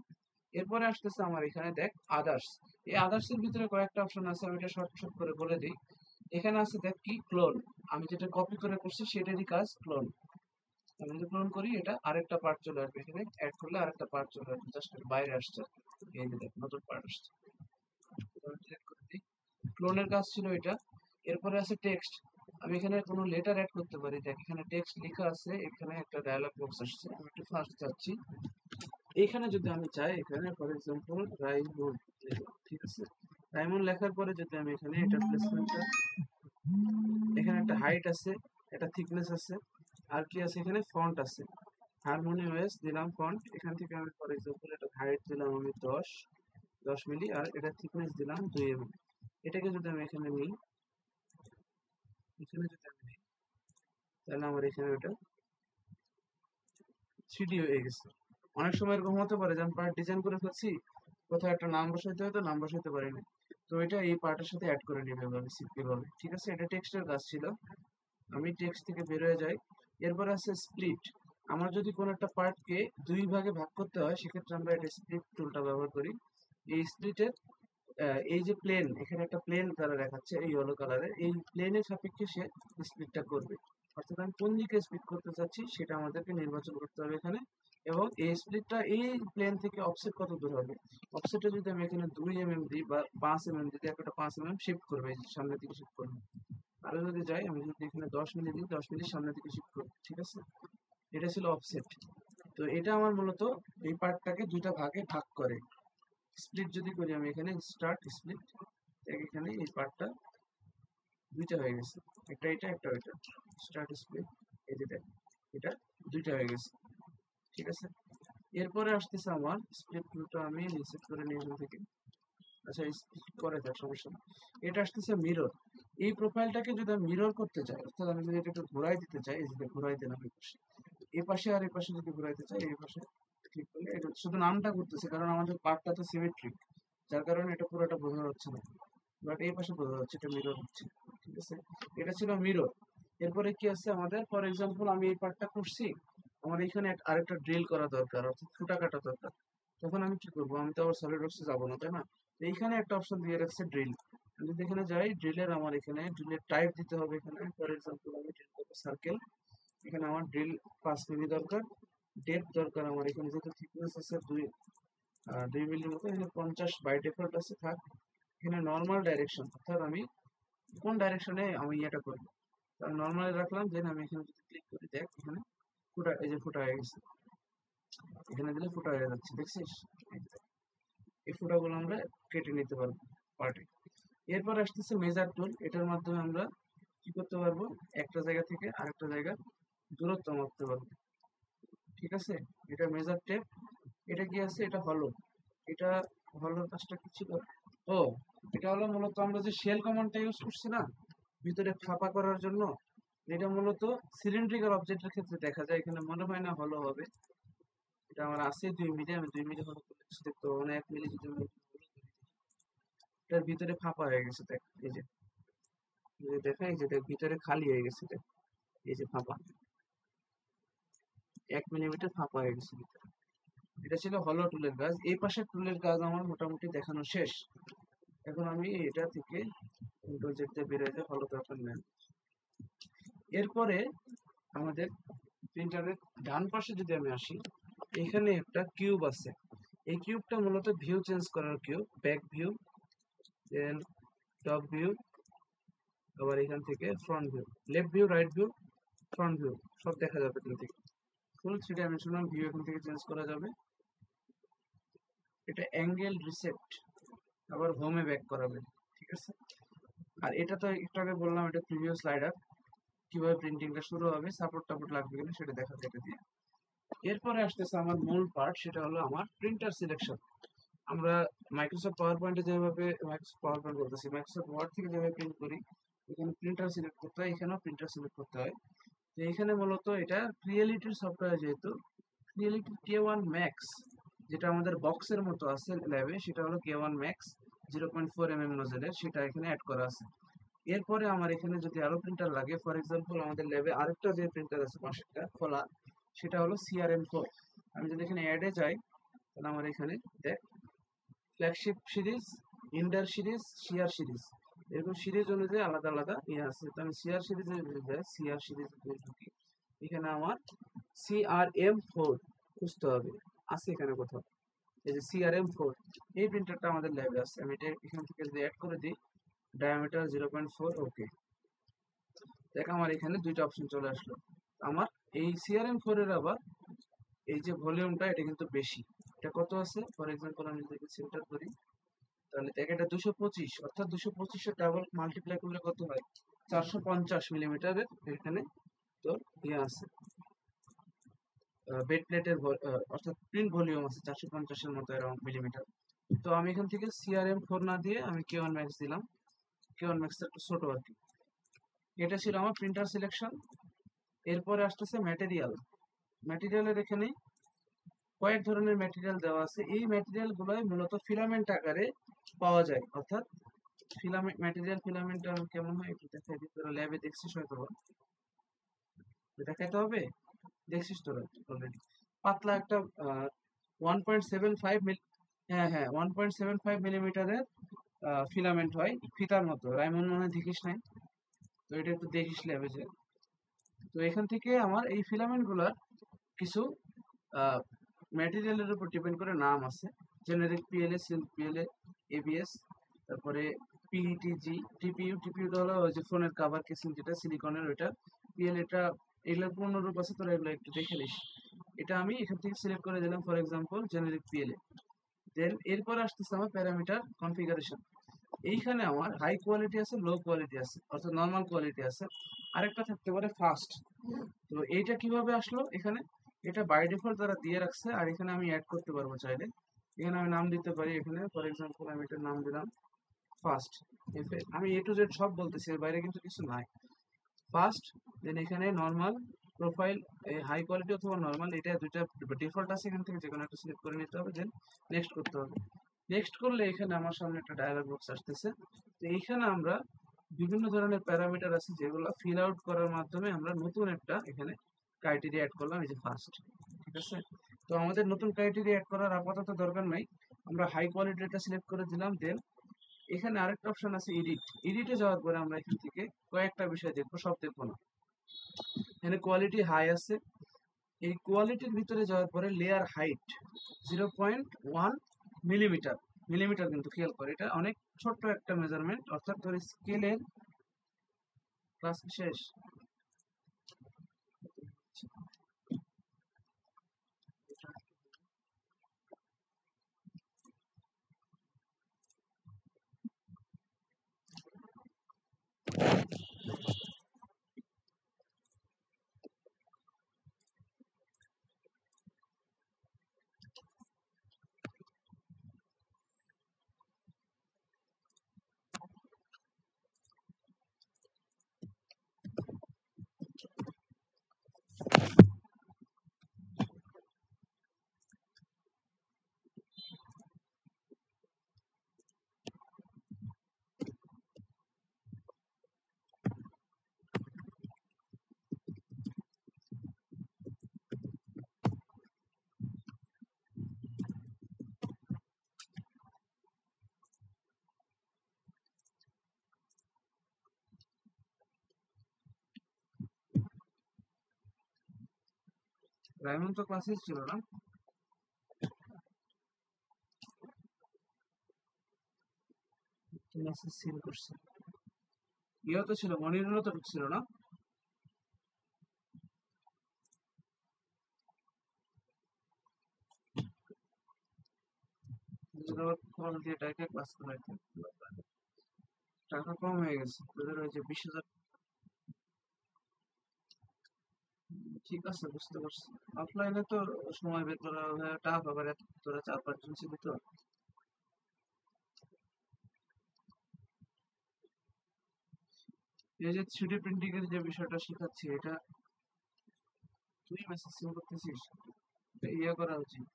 এরপরে আসতেছে আমার এখানে দেখ আদার্স। এই আদার্স এর ভিতরে কয়েকটা অপশন আছে, আমি এটা শর্ট শর্ট করে বলে দিই। এখানে আছে দেখ কি, ক্লোন। আমি যেটা কপি করে করছি সেটারই কাজ ক্লোন। আমি যদি ক্লোন করি, এটা আরেকটা পার্ট চলে আসবে, এখানে অ্যাড করলে আরেকটা পার্ট চলে আসবে, জাস্ট বাইরে আসছে। এই যে দেখ নতুন পার্ট আসছে, সিলেক্ট করে দিই। ক্লোনের কাজ ছিল এটা। এরপরে আছে টেক্সট। আমি এখানে কোনো লেটার অ্যাড করতে পারি, দেখ এখানে টেক্সট লেখা আছে, এখানে একটা ডায়ালগ বক্স আসছে, আমি একটু ফার্স্ট যাচ্ছি। এখানে যদি আমি চাই, এখানে ফর এক্সাম্পল রাইমন, ঠিক আছে, রাইমন লেখার পরে যদি আমি এখানে এটা প্লেসমেন্টটা, এখানে একটা হাইট আছে, একটা থিকনেস আছে, আর কি আছে, এখানে ফন্ট আছে, হারমোনি ওয়েস দিলাম ফন্ট। এখান থেকে আমি ফর এক্সাম্পল এটা হাইট দিলাম আমি 10 মিলি, আর এটা থিকনেস দিলাম 2 mm। এটাকে যদি আমি এখানে নিই, এখানে যদি আমি নিই, তাহলে আমার এখানে ওটা 3D হয়ে গেছে। অনেক সময় এরকম হতে পারে যে আমি পার্ট ডিজাইন করে ফেলছি, কোথাও একটা নাম বসাইতে হয়তো নাম বসাইতে পারিনি। তো তো এটা এই পার্টের সাথে অ্যাড করে নেবে এভাবে, ঠিক আছে। এটা টেক্সটের কাজ ছিল, আমি টেক্সট থেকে বের হয়ে যাই। এরপর আছে স্প্লিট। আমার যদি কোনো একটা পার্টকে দুই ভাগে ভাগ করতে হয়, সেক্ষেত্রে আমরা এটা স্প্লিট টুলটা ব্যবহার করি। এই স্প্লিটের এই যে প্লেন, এখানে একটা প্লেন কালার দেখাচ্ছে এই ইয়েলো কালারের, এই প্লেনের সাপেক্ষে সে স্প্লিটটা করবে। অর্থাৎ আমি কোন দিকে স্প্লিট করতে চাচ্ছি সেটা আমাদেরকে নির্বাচন করতে হবে এখানে। এবং এই স্প্লিটটা এই প্লেন থেকে অফসেট কত দূর হবে, অফসেটে যদি আমি এখানে 2 mm দিই বা 5 mm দিই, একটা 5 mm শিফট করবে, এই যে সামনের দিকে শিফট করবে। আরো যদি যাই, আমি যদি এখানে 10 মিলি দিই, 10 মিলি সামনের দিকে শিফট করবে, ঠিক আছে। এটা ছিল অফসেট। তো এটা আমার মূলত এই পার্টটাকে দুইটা ভাগে ভাগ করে। স্প্লিট যদি করি আমি এখানে স্টার্ট স্প্লিট, এখানে এই পার্টটা দুইটা হয়ে গেছে, একটা এটা একটা ওইটা। স্টার্ট স্প্লিট, এই যে দেখ, এটা দুইটা হয়ে গেছে, ঠিক আছে। এরপরে আসতেছে আমার স্প্লিট টুলটা আমি রিসেট করে নিই এখান থেকে। আচ্ছা, স্প্লিট করে দেখ, সমস্যা না। এটা আসতেছে মিরর। এই প্রোফাইলটাকে যদি আমি মিরর করতে চাই, অর্থাৎ আমি যদি এটাকে ঘোরাই দিতে চাই, এই যে ঘোরাই দিলাম এই পাশে, এই পাশে আর এই পাশে যদি ঘোরাইতে চাই, এই পাশে ক্লিক করলে এটা শুধু নামটা ঘুরতেছে, কারণ আমাদের পার্টটা তো সিমেট্রিক, যার কারণে এটা পুরোটা বোঝা যাচ্ছে না। বাট এই পাশে বোঝা যাচ্ছে এটা মিরর হচ্ছে, ঠিক আছে। এটা ছিল মিরর। এরপরে কি আছে আমাদের, ফর এক্সাম্পল আমি এই পার্টটা করছি, আমার এখানে আরেকটা ড্রিল করা দরকার, অর্থাৎ ফুটা কাটা দরকার। তখন আমি কি করবো, আমি তো আবার সলিড ওয়ার্কসে যাবো না, তাই না। তো এইখানে একটা অপশন দিয়ে রাখছে ড্রিল। আমি যদি এখানে যাই, ড্রিলের আমার এখানে ড্রিলের টাইপ দিতে হবে। এখানে ফর এক্সাম্পল আমি ড্রিল করবো সার্কেল। এখানে আমার ড্রিল 5 মিলি দরকার, ডেপথ দরকার আমার এখানে, যেহেতু থিকনেস আছে 2 মিলির মতো, এখানে 50 বাই ডিফল্ট আছে, থাক। এখানে নর্মাল ডাইরেকশন, অর্থাৎ আমি কোন ডাইরেকশনে আমি এটা করবো, আমি নর্মালি রাখলাম। দেন আমি এখানে যদি ক্লিক করি, দেখ এখানে ফুটা, এই যে ফুটা হয়ে গেছে, এখানে দিলে ফুটা হয়ে যাচ্ছে, দেখছিস। এই যে দেখ, এই ফুটাগুলো আমরা কেটে নিতে পারবো পার্টে। এরপর আসতেছে মেজার টুল। এটার মাধ্যমে আমরা কি করতে পারবো, একটা জায়গা থেকে আরেকটা জায়গার দূরত্ব মাপতে পারবো, ঠিক আছে। এটা মেজার টেপ। এটা কি আছে, এটা হলো, এটা হলোর কাজটা কি ছিল, ও, এটা হলো মূলত আমরা যে শেল কমান্ডটা ইউজ করছি না ভিতরে ফাঁপা করার জন্য, এটা মূলত সিলিন্ড্রিক্যাল অবজেক্টের ক্ষেত্রে দেখা যায়, এখানে মনে হয় না হলো হবে। এটা আমার আছে 2 মিলি, আমি 2 মিলি হলো করলে কিছু দেখতে পাবো না। 1 মিলি যদি আমি এটার ভিতরে ফাঁপা হয়ে গেছে, দেখ এই যে, দেখা, এই যে দেখ ভিতরে খালি হয়ে গেছে, দেখ এই যে ফাঁপা, 1 মিলিমিটার ফাঁপা হয়ে গেছে ভিতরে। এটা ছিল হলো টুলের কাজ। এই পাশের টুলের কাজ আমার মোটামুটি দেখানো শেষ। এখন আমি এটা থেকে কন্ট্রোল জেড দিয়ে বের হয়ে যায়, হলো দরকার নেই। এরপরে আমাদের প্রিন্টারের ডান পাশে যদি আমি আসি, এখানে একটা কিউব আছে। এই কিউবটা মূলত ভিউ চেঞ্জ করার কিউব, ব্যাক ভিউ, দেন টপ ভিউ, আবার এখান থেকে front view, left view, right view, front view, সব দেখা যাবে এখান থেকে। ফুল 3 ডাইমেনশনাল ভিউ এখান থেকে চেঞ্জ করা যাবে। এটা অ্যাঙ্গেল রিসেট, আবার হোমে ব্যাক করাবে, ঠিক আছে। আর এটা তো একটু আগে বললাম, এটা প্রিভিউ স্লাইডার, কিভাবে প্রিন্টিংটা শুরু হবে, সাপোর্ট টাপোর্ট লাগবে কিনা সেটা দেখা যায় এটা দিয়ে। এরপরে আসতেছে আমার মূল পার্ট, সেটা হলো আমার প্রিন্টার সিলেকশন। আমরা মাইক্রোসফট পাওয়ার পয়েন্টে যেভাবে, মাইক্রোসফট পাওয়ার পয়েন্ট বলতেছি, মাইক্রোসফট ওয়ার্ড থেকে যেভাবে প্রিন্ট করি, এখানে প্রিন্টার সিলেক্ট করতে হয়, এখানেও প্রিন্টার সিলেক্ট করতে হয়। তো এখানে মূলত এটা ক্রিয়েলিটির সফটওয়্যার, যেহেতু ক্রিয়েলিটি K1 Max, যেটা আমাদের বক্সের মতো আছে ল্যাবে, সেটা হলো K1 Max 0.4 mm নোজেলের, সেটা এখানে অ্যাড করা আছে। এরপরে আমার এখানে যদি আরো প্রিন্টার লাগে, ফর এক্সাম্পল আমাদের ল্যাবে আরেকটা যে প্রিন্টার আছে পাশেরটা খোলা, সেটা হলো CRM4। আমি যদি এখানে অ্যাডে যাই, তাহলে আমার এখানে দেখ ফ্ল্যাগশিপ সিরিজ, ইন্ডার সিরিজ, সিআর সিরিজ, এরকম সিরিজ অনুযায়ী আলাদা আলাদা ইয়ে আছে। তো আমি সিআর সিরিজে যদি যাই, সিআর সিরিজ ঢুকি, এখানে আমার CRM4 খুঁজতে হবে, আছে এখানে কোথাও, এই যে CRM4, এই প্রিন্টারটা আমাদের ল্যাবে আছে। আমি এটা এখান থেকে যদি অ্যাড করে দিই, ডায়ামিটার 0.4, ওকে, দেখ আমার এখানে দুইটা অপশন চলে আসলো। আমার এই CRM4 এর আবার এই যে ভলিউমটা, এটা কিন্তু বেশি। এটা কত আছে, ফর এক্সাম্পল আমি যদি সেন্টার করি, তাহলে দেখ এটা 225, অর্থাৎ 225-এর ডাবল মাল্টিপ্লাই করলে কত হয়, 450 মিলিমিটারের এখানে তোর ইয়ে আছে, বেড প্লেটের, অর্থাৎ প্রিন্ট ভলিউম আছে 450-এর মতো এরকম মিলিমিটার। তো আমি এখান থেকে CRM4 না দিয়ে আমি K1 Max দিলাম, K1 Max একটু ছোট আর কি। এটা ছিল আমার প্রিন্টার সিলেকশন। এরপরে আসতেছে ম্যাটেরিয়াল। ম্যাটেরিয়ালের এখানে কয়েক ধরনের ম্যাটেরিয়াল দেওয়া আছে। এই ম্যাটেরিয়াল গুলোই মূলত ফিলামেন্ট আকারে পাওয়া যায়, অর্থাৎ ফিলামেন্ট ম্যাটেরিয়াল ফিলামেন্ট কেমন হয় একটু দেখাই দিই, তোরা ল্যাবে দেখছিস হয়তো, দেখাইতে হবে, দেখছিস তোরা অলরেডি। পাতলা একটা 1.75 হ্যাঁ হ্যাঁ 1.75 মিলিমিটারের ফিলামেন্ট হয়, ফিতার মতো। রাইমন মনে হয় দেখিস নাই, তো এটা একটু দেখিস ল্যাবে যে। তো এখান থেকে আমার এই ফিলামেন্ট গুলার কিছু ম্যাটেরিয়ালের উপর ডিপেন্ড করে নাম আছে। Generic PLA, silk PLA, ABS, তারপরে পিইটিজি, টিপিইউ। টিপিইউটা হলো ওই যে ফোনের কাভার কেসিং যেটা সিলিকনের ওইটা। পিএল এটা, এগুলোর পূর্ণরূপ আছে, তোরা এগুলো একটু দেখে নিস। এটা আমি এখান থেকে সিলেক্ট করে দিলাম ফর এক্সাম্পল জেনারিক পিএলএ। দেন এরপর আসতেছে আমার প্যারামিটার কনফিগারেশন। এইখানে আমার হাই কোয়ালিটি আছে, লো কোয়ালিটি আছে, অর্থাৎ নর্মাল কোয়ালিটি আছে, আরেকটা থাকতে পারে ফাস্ট। তো এইটা কিভাবে আসলো এখানে? এটা বাই ডিফল্ট তারা দিয়ে রাখছে, আর এখানে আমি অ্যাড করতে পারবো চাইলে। এখানে আমি নাম দিতে পারি, এখানে ফর এক্সাম্পল আমি এটার নাম দিলাম ফার্স্ট। আমি এ টু জেড সব বলতেছি, এর বাইরে কিন্তু কিছু নাই। ফার্স্ট, দেন এখানে নর্মাল, প্রোফাইল, হাই কোয়ালিটি অথবা নর্মাল, এটা দুইটা ডিফল্ট আছে, এখান থেকে যে কোনো একটা সিলেক্ট করে নিতে হবে, দেন নেক্সট করতে হবে। নেক্সট করলে এখানে আমার সামনে একটা ডায়ালগ বক্স আসতেছে। তো এইখানে আমরা বিভিন্ন ধরনের প্যারামিটার আছে যেগুলো ফিল আউট করার মাধ্যমে আমরা নতুন একটা এখানে ক্রাইটেরিয়া অ্যাড করলাম, এই যে ফার্স্ট। ঠিক আছে, তো আমাদের নতুন ক্রাইটেরিয়া অ্যাড করার আপাতত দরকার নাই। আমরা হাই কোয়ালিটিটা সিলেক্ট করে দিলাম, দেন এখানে আরেকটা অপশন আছে এডিট। এডিটে যাওয়ার পরে আমরা এখান থেকে কয়েকটা বিষয় দেখবো, সব দেখবো না। এখানে কোয়ালিটি হাই আছে, এই কোয়ালিটির ভিতরে যাওয়ার পরে লেয়ার হাইট 0.1 মিলিমিটার। মিলিমিটার কিন্তু খেয়াল করে, এটা অনেক ছোট্ট একটা মেজারমেন্ট, অর্থাৎ তোর স্কেলের ক্লাস শেষ। রাইমন তো ক্লাসে ছিল না? মেসেজ সিন করছে, ইয়েও তো ছিল, মনিরুলও তো ঢুকছিল না? কল দিয়ে ডাইরেক্ট ক্লাস করাইতে, টাকা কম হয়ে গেছে তোদের, ওই যে 20,000। ঠিক আছে, বুঝতে পারছি। অফলাইনে তো সময় বের করা টাফ, আবার তোরা 4-5 জন ছিলি তো। এই যে থ্রিডি প্রিন্টিং এর যে বিষয়টা শেখাচ্ছি, এটা তুই মেসেজ সিন করতেছিস, এটা ইয়ে করা উচিত।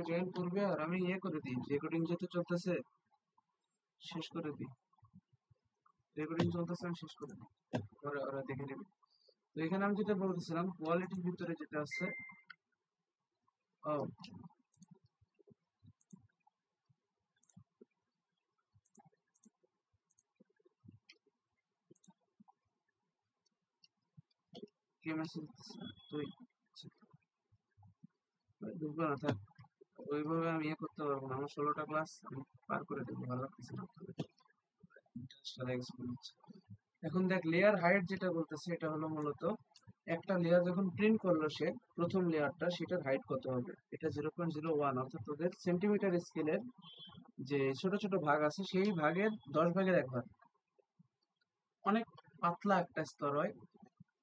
জয়েন করবে আর আমি ইয়ে করে দিই, রেকর্ডিং যেহেতু চলতেছে শেষ করে দিই। রেকর্ডিং চলতেছে, আমি শেষ করে দিই, ওরা ওরা দেখে নেবে। তো এখানে আমি যেটা বলতেছিলাম, কোয়ালিটির ভিতরে যেটা আছে, ও কে মেসেজ দিচ্ছে? তুই? ঢুকবে না, থাক। ওইভাবে আমি ইয়ে করতে পারবো না, আমার 16টা ক্লাস আমি পার করে দেবো, ভালো লাগতেছে না। এখন দেখ, লেয়ার হাইট যেটা বলতেছে, এটা হলো মূলত একটা লেয়ার যখন প্রিন্ট করলো সে, প্রথম লেয়ারটা, সেটার হাইট কত হবে। এটা 0.01, অর্থাৎ তোদের সেন্টিমিটার স্কেলের যে ছোট ছোট ভাগ আছে সেই ভাগের 10 ভাগের 1 ভাগ, অনেক পাতলা একটা স্তর হয়।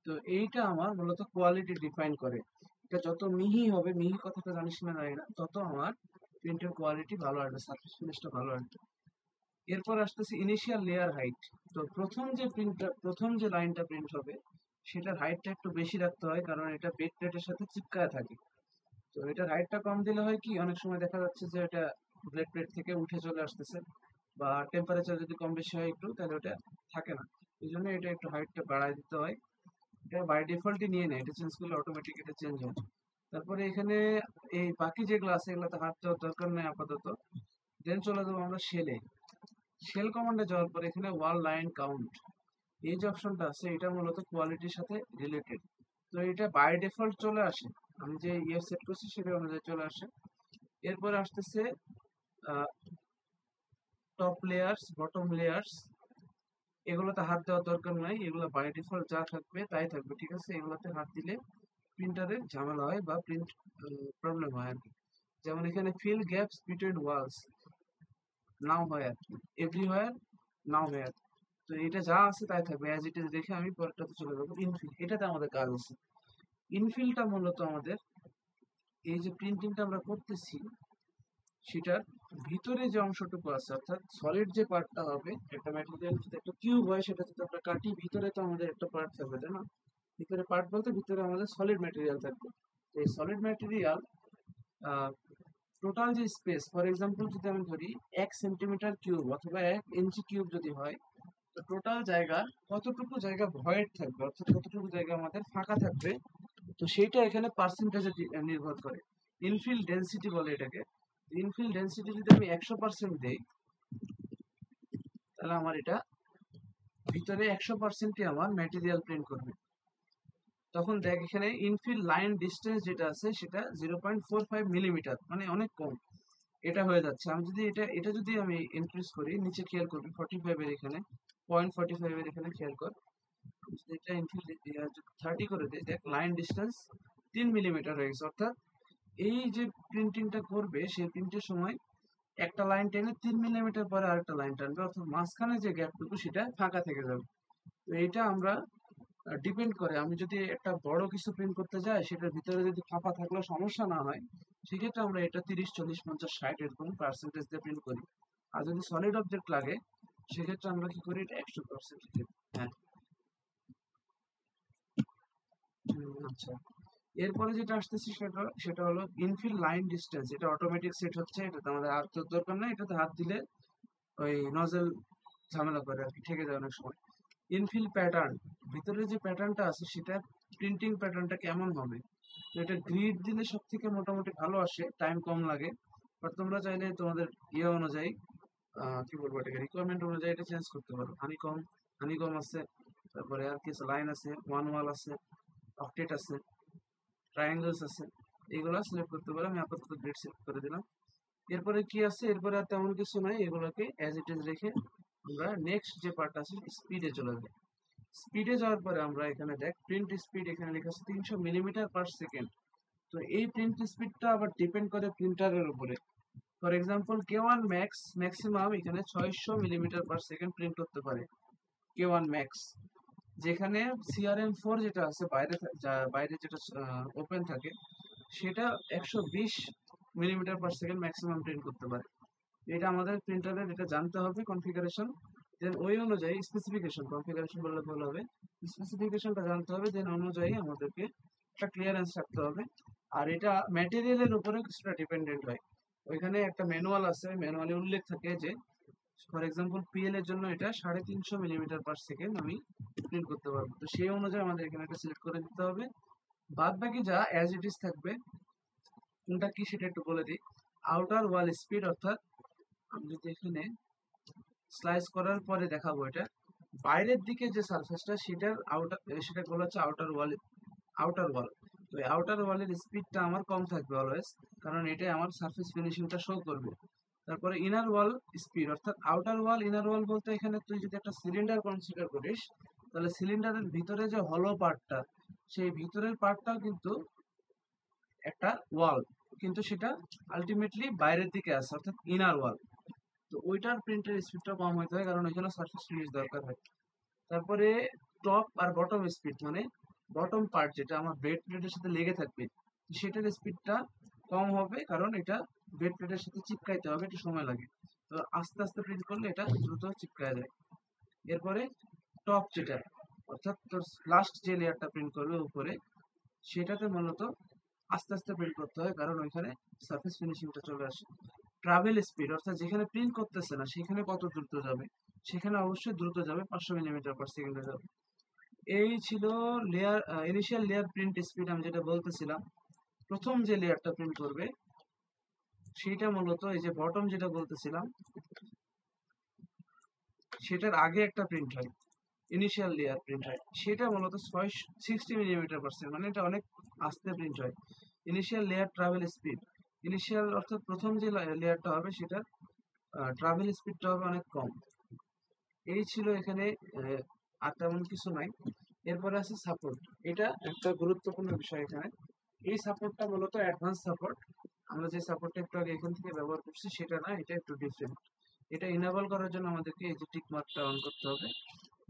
তো এইটা আমার মূলত কোয়ালিটি ডিফাইন করে। এটা যত মিহি হবে, মিহি কথাটা জানিস না জানি না, তত আমার প্রিন্টের কোয়ালিটি ভালো আসবে, সারফেস ফিনিশটা ভালো আসবে। এরপর আসতেছে ইনিশিয়াল লেয়ার হাইট। তো প্রথম যে লাইনটা প্রিন্ট হবে সেটার হাইটটা একটু বেশি রাখতে হয়, কারণ এটা বেড প্লেটের সাথে চিপকায় থাকে। তো এটার হাইটটা কম দিলে হয় কি, অনেক সময় দেখা যাচ্ছে যে এটা ব্লেড প্লেট থেকে উঠে চলে আসতেছে, বা টেম্পারেচার যদি কম বেশি হয় একটু, তাহলে ওটা থাকে না। এই জন্য এটা একটু হাইটটা বাড়ায় দিতে হয়। এটা বাই ডিফল্টই নিয়ে নেয়, এটা চেঞ্জ করলে অটোমেটিক এটা চেঞ্জ হয়। তারপরে এখানে এই বাকি যেগুলো আছে এগুলোতে হাত দেওয়ার দরকার নেই আপাতত। দেন চলে যাবো আমরা শেলে। শেল কমান্ডে যাওয়ার পর এখানে ওয়াল লাইন কাউন্ট, এই যে অপশনটা আছে এটা মূলত কোয়ালিটির সাথে রিলেটেড। তো এটা বাই ডিফল্ট চলে আসে, আমি যে ইয়ে সেট করছি সেটা অনুযায়ী চলে আসে। এরপরে আসতেছে টপ লেয়ার্স, বটম লেয়ার্স, এগুলোতে হাত দেওয়ার দরকার নাই, এগুলো বাই ডিফল্ট যা থাকবে তাই থাকবে, ঠিক আছে। এগুলোতে হাত দিলে প্রিন্টারের ঝামেলা হয় বা প্রিন্ট প্রবলেম হয় আর কি। যেমন এখানে ফিল গ্যাপস বিটুইন ওয়ালস, নাও হয় আর কি, এভরিওয়্যার নাও হয় আর কি। তো এটা যা আছে তাই থাকবে অ্যাজ ইট ইজ রেখে আমি পরেরটাতে চলে যাবো ইনফিল। এটাতে আমাদের কাজ আছে। ইনফিলটা মূলত আমাদের এই যে প্রিন্টিংটা আমরা করতেছি সেটার ভিতরে যে অংশটুকু আছে, অর্থাৎ সলিড যে পার্টটা হবে, একটা ম্যাটেরিয়াল যদি একটা কিউব হয় সেটা যদি আমরা কাটি, ভিতরে তো আমাদের একটা পার্ট থাকবে, তাই না? ভিতরে পার্ট বলতে ভিতরে আমাদের সলিড ম্যাটেরিয়াল থাকবে। তো এই সলিড ম্যাটেরিয়াল টোটাল যে স্পেস, ফর এক্সাম্পল যদি আমি ধরি 1 সেন্টিমিটার কিউব অথবা 1 ইঞ্চি কিউব যদি হয়, তো টোটাল জায়গা কতটুকু জায়গা ভয়েড থাকবে, অর্থাৎ কতটুকু জায়গা আমাদের ফাঁকা থাকবে, তো সেইটা এখানে পার্সেন্টেজে নির্ভর করে। ইনফিল ডেন্সিটি বলে এটাকে। ইনফিল ডেন্সিটি যদি আমি 100% দেই, তাহলে আমার এটা ভিতরে 100%ই আমার ম্যাটেরিয়াল প্রিন্ট করবে। তখন দেখ এখানে ইনফিল লাইন ডিস্টেন্স যেটা আছে সেটা 0.45 মিলিমিটার, মানে অনেক কম। এটা হয়ে যাচ্ছে। আমি যদি এটা যদি আমি ইনক্রিজ করি, নিচে খেয়াল করবি 45 এর এখানে, 0.45 এর এখানে খেয়াল কর। যদি এটা ইনফিল 30 করে দিই, দেখ লাইন ডিস্টেন্স 3 মিলিমিটার হয়ে গেছে। অর্থাৎ এই যে প্রিন্টিংটা করবে সেই প্রিন্টের সময় একটা লাইন টেনে 3 মিলিমিটার পরে আরেকটা লাইন টানবে, অর্থাৎ মাঝখানে যে গ্যাপটুকু সেটা ফাঁকা থেকে যাবে। তো এটা আমরা ডিপেন্ড করে, আমি যদি একটা বড় কিছু প্রিন্ট করতে যাই সেটার ভিতরে যদি ফাঁপা থাকলেও সমস্যা না হয়, সেক্ষেত্রে আমরা এটা 30, 40, 50, 60 এরকম পার্সেন্টেজ দিয়ে প্রিন্ট করি। আর যদি সলিড অবজেক্ট লাগে সেক্ষেত্রে আমরা কি করি, এটা 100% দিই। হ্যাঁ। আচ্ছা, এরপরে যেটা আসতেছি সেটা সেটা হলো ইনফিল লাইন ডিস্টেন্স। এটা অটোমেটিক সেট হচ্ছে, এটাতে আমাদের হাত দেওয়ার দরকার নেই, এটাতে হাত দিলে ওই নজেল ঝামেলা করে আর কি, ঠেকে যায় অনেক সময়। ইনফিল প্যাটার্ন, ভিতরে যে প্যাটার্নটা আছে সেটা প্রিন্টিং প্যাটার্নটা কেমন হবে, তো এটা গ্রিড দিলে সব থেকে মোটামুটি ভালো আসে, টাইম কম লাগে। বাট তোমরা চাইলে তোমাদের ইয়ে অনুযায়ী কি বলবো এটাকে, রিকোয়ারমেন্ট অনুযায়ী এটা চেঞ্জ করতে পারো। হানিকম, হানিকম আছে, তারপরে আর কিছু লাইন আছে, ওয়ান ওয়াল আছে, অক্টেট আছে, ট্রায়াঙ্গেলস আছে, এগুলো সিলেক্ট করতে পারো। আমি আপাতত গ্রিড সিলেক্ট করে দিলাম। এরপরে কি আছে, এরপরে আর তেমন কিছু নাই, এগুলোকে অ্যাজ ইট ইজ রেখে আমরা নেক্সট যে পার্ট আছে স্পিডে চলে যাই। স্পিডে যাওয়ার পরে আমরা এখানে দেখ প্রিন্ট স্পিড, এখানে লেখা আছে 300 মিলিমিটার পার সেকেন্ড। তো এই প্রিন্ট স্পিডটা আবার ডিপেন্ড করে প্রিন্টারের উপরে। For example K1 max maximum এখানে 600 মিলিমিটার পার সেকেন্ড প্রিন্ট করতে পারে, K1 ম্যাক্স। যেখানে CRM4 যেটা আছে বাইরে বাইরে যেটা ওপেন থাকে সেটা 120 millimetre per second maximum print করতে পারে। এটা আমাদের প্রিন্টারের এটা জানতে হবে কনফিগারেশন, দেন ওই অনুযায়ী স্পেসিফিকেশন, কনফিগারেশন বললে ভুল হবে, স্পেসিফিকেশনটা জানতে হবে, দেন অনুযায়ী আমাদেরকে একটা ক্লিয়ারেন্স রাখতে হবে। আর এটা ম্যাটেরিয়ালের উপরে কিছুটা ডিপেন্ডেন্ট হয়। ওইখানে একটা ম্যানুয়াল আছে, ম্যানুয়ালে উল্লেখ থাকে যে ফর এক্সাম্পল PL এর জন্য এটা 350 মিলিমিটার পার সেকেন্ড আমি প্রিন্ট করতে পারবো। তো সেই অনুযায়ী আমাদের এখানে এটা সিলেক্ট করে দিতে হবে। বাদ বাকি যা অ্যাজ ইট ইজ থাকবে। কোনটা কি সেটা একটু বলে দিই। আউটার ওয়াল স্পিড, অর্থাৎ আমি যদি এখানে স্লাইস করার পরে দেখাবো, এটা বাইরের দিকে যে সারফেসটা সেটার আউটার, সেটা বলা হচ্ছে আউটার ওয়াল। আউটার ওয়াল, তো আউটার ওয়ালের স্পিডটা আমার কম থাকবে অলওয়েজ, কারণ এটাই আমার সারফেস ফিনিশিংটা শো করবে। তারপরে ইনার ওয়াল স্পিড, অর্থাৎ আউটার ওয়াল ইনার ওয়াল বলতে এখানে তুই যদি একটা সিলিন্ডার কনসিডার করিস, তাহলে সিলিন্ডারের ভিতরে যে হলো পার্টটা, সেই ভিতরের পার্টটাও কিন্তু একটা ওয়াল, কিন্তু সেটা আলটিমেটলি বাইরের দিকে আছে, অর্থাৎ ইনার ওয়াল। তো ওইটার প্রিন্টের স্পিডটা কম হইতে হয়, কারণ ওইখানে সারফেস ফিনিশ দরকার হয়। তারপরে টপ আর বটম স্পিড, মানে বটম পার্ট যেটা আমার বেড প্লেটের সাথে লেগে থাকবে সেটার স্পিডটা কম হবে, কারণ এটা বেড প্লেটের সাথে চিপকাইতে হবে, একটু সময় লাগে। তো আস্তে আস্তে প্রিন্ট করলে এটা দ্রুত চিপকায় যায়। এরপরে টপ যেটা, অর্থাৎ তোর লাস্ট যে লেয়ারটা প্রিন্ট করবে উপরে, সেটাতে মূলত আস্তে আস্তে প্রিন্ট করতে হয়, কারণ ওইখানে সারফেস ফিনিশিংটা চলে আসে। ট্রাভেল স্পিড, অর্থাৎ যেখানে প্রিন্ট করতেছে না সেখানে কত দ্রুত যাবে, সেখানে অবশ্যই দ্রুত যাবে, 500 মিলিমিটার পার সেকেন্ডে যাবে। এই ছিল layer, initial layer print speed. আমি যেটা বলতেছিলাম, প্রথম যে লেয়ারটা প্রিন্ট করবে সেইটা মূলত এই যে বটম যেটা বলতেছিলাম, সেটার আগে একটা প্রিন্ট হয়, ইনিশিয়াল লেয়ার প্রিন্ট হয়, সেটা মূলত 60 মিলিমিটার পার সেকেন্ড, মানে এটা অনেক আস্তে প্রিন্ট হয়। Initial layer travel speed, initial অর্থাৎ প্রথম যে লেয়ারটা হবে সেটার ট্রাভেল স্পিডটা হবে অনেক কম। এই ছিল এখানে, আর তেমন কিছু নাই। এরপরে আছে সাপোর্ট, এটা একটা গুরুত্বপূর্ণ বিষয় এখানে। এই সাপোর্টটা মূলত অ্যাডভান্স সাপোর্ট। আমরা যে সাপোর্টটা একটু আগে এখান থেকে ব্যবহার করছি সেটা না, এটা একটু ডিফারেন্ট। এটা ইনেবল করার জন্য আমাদেরকে এই যে টিক মার্কটা অন করতে হবে।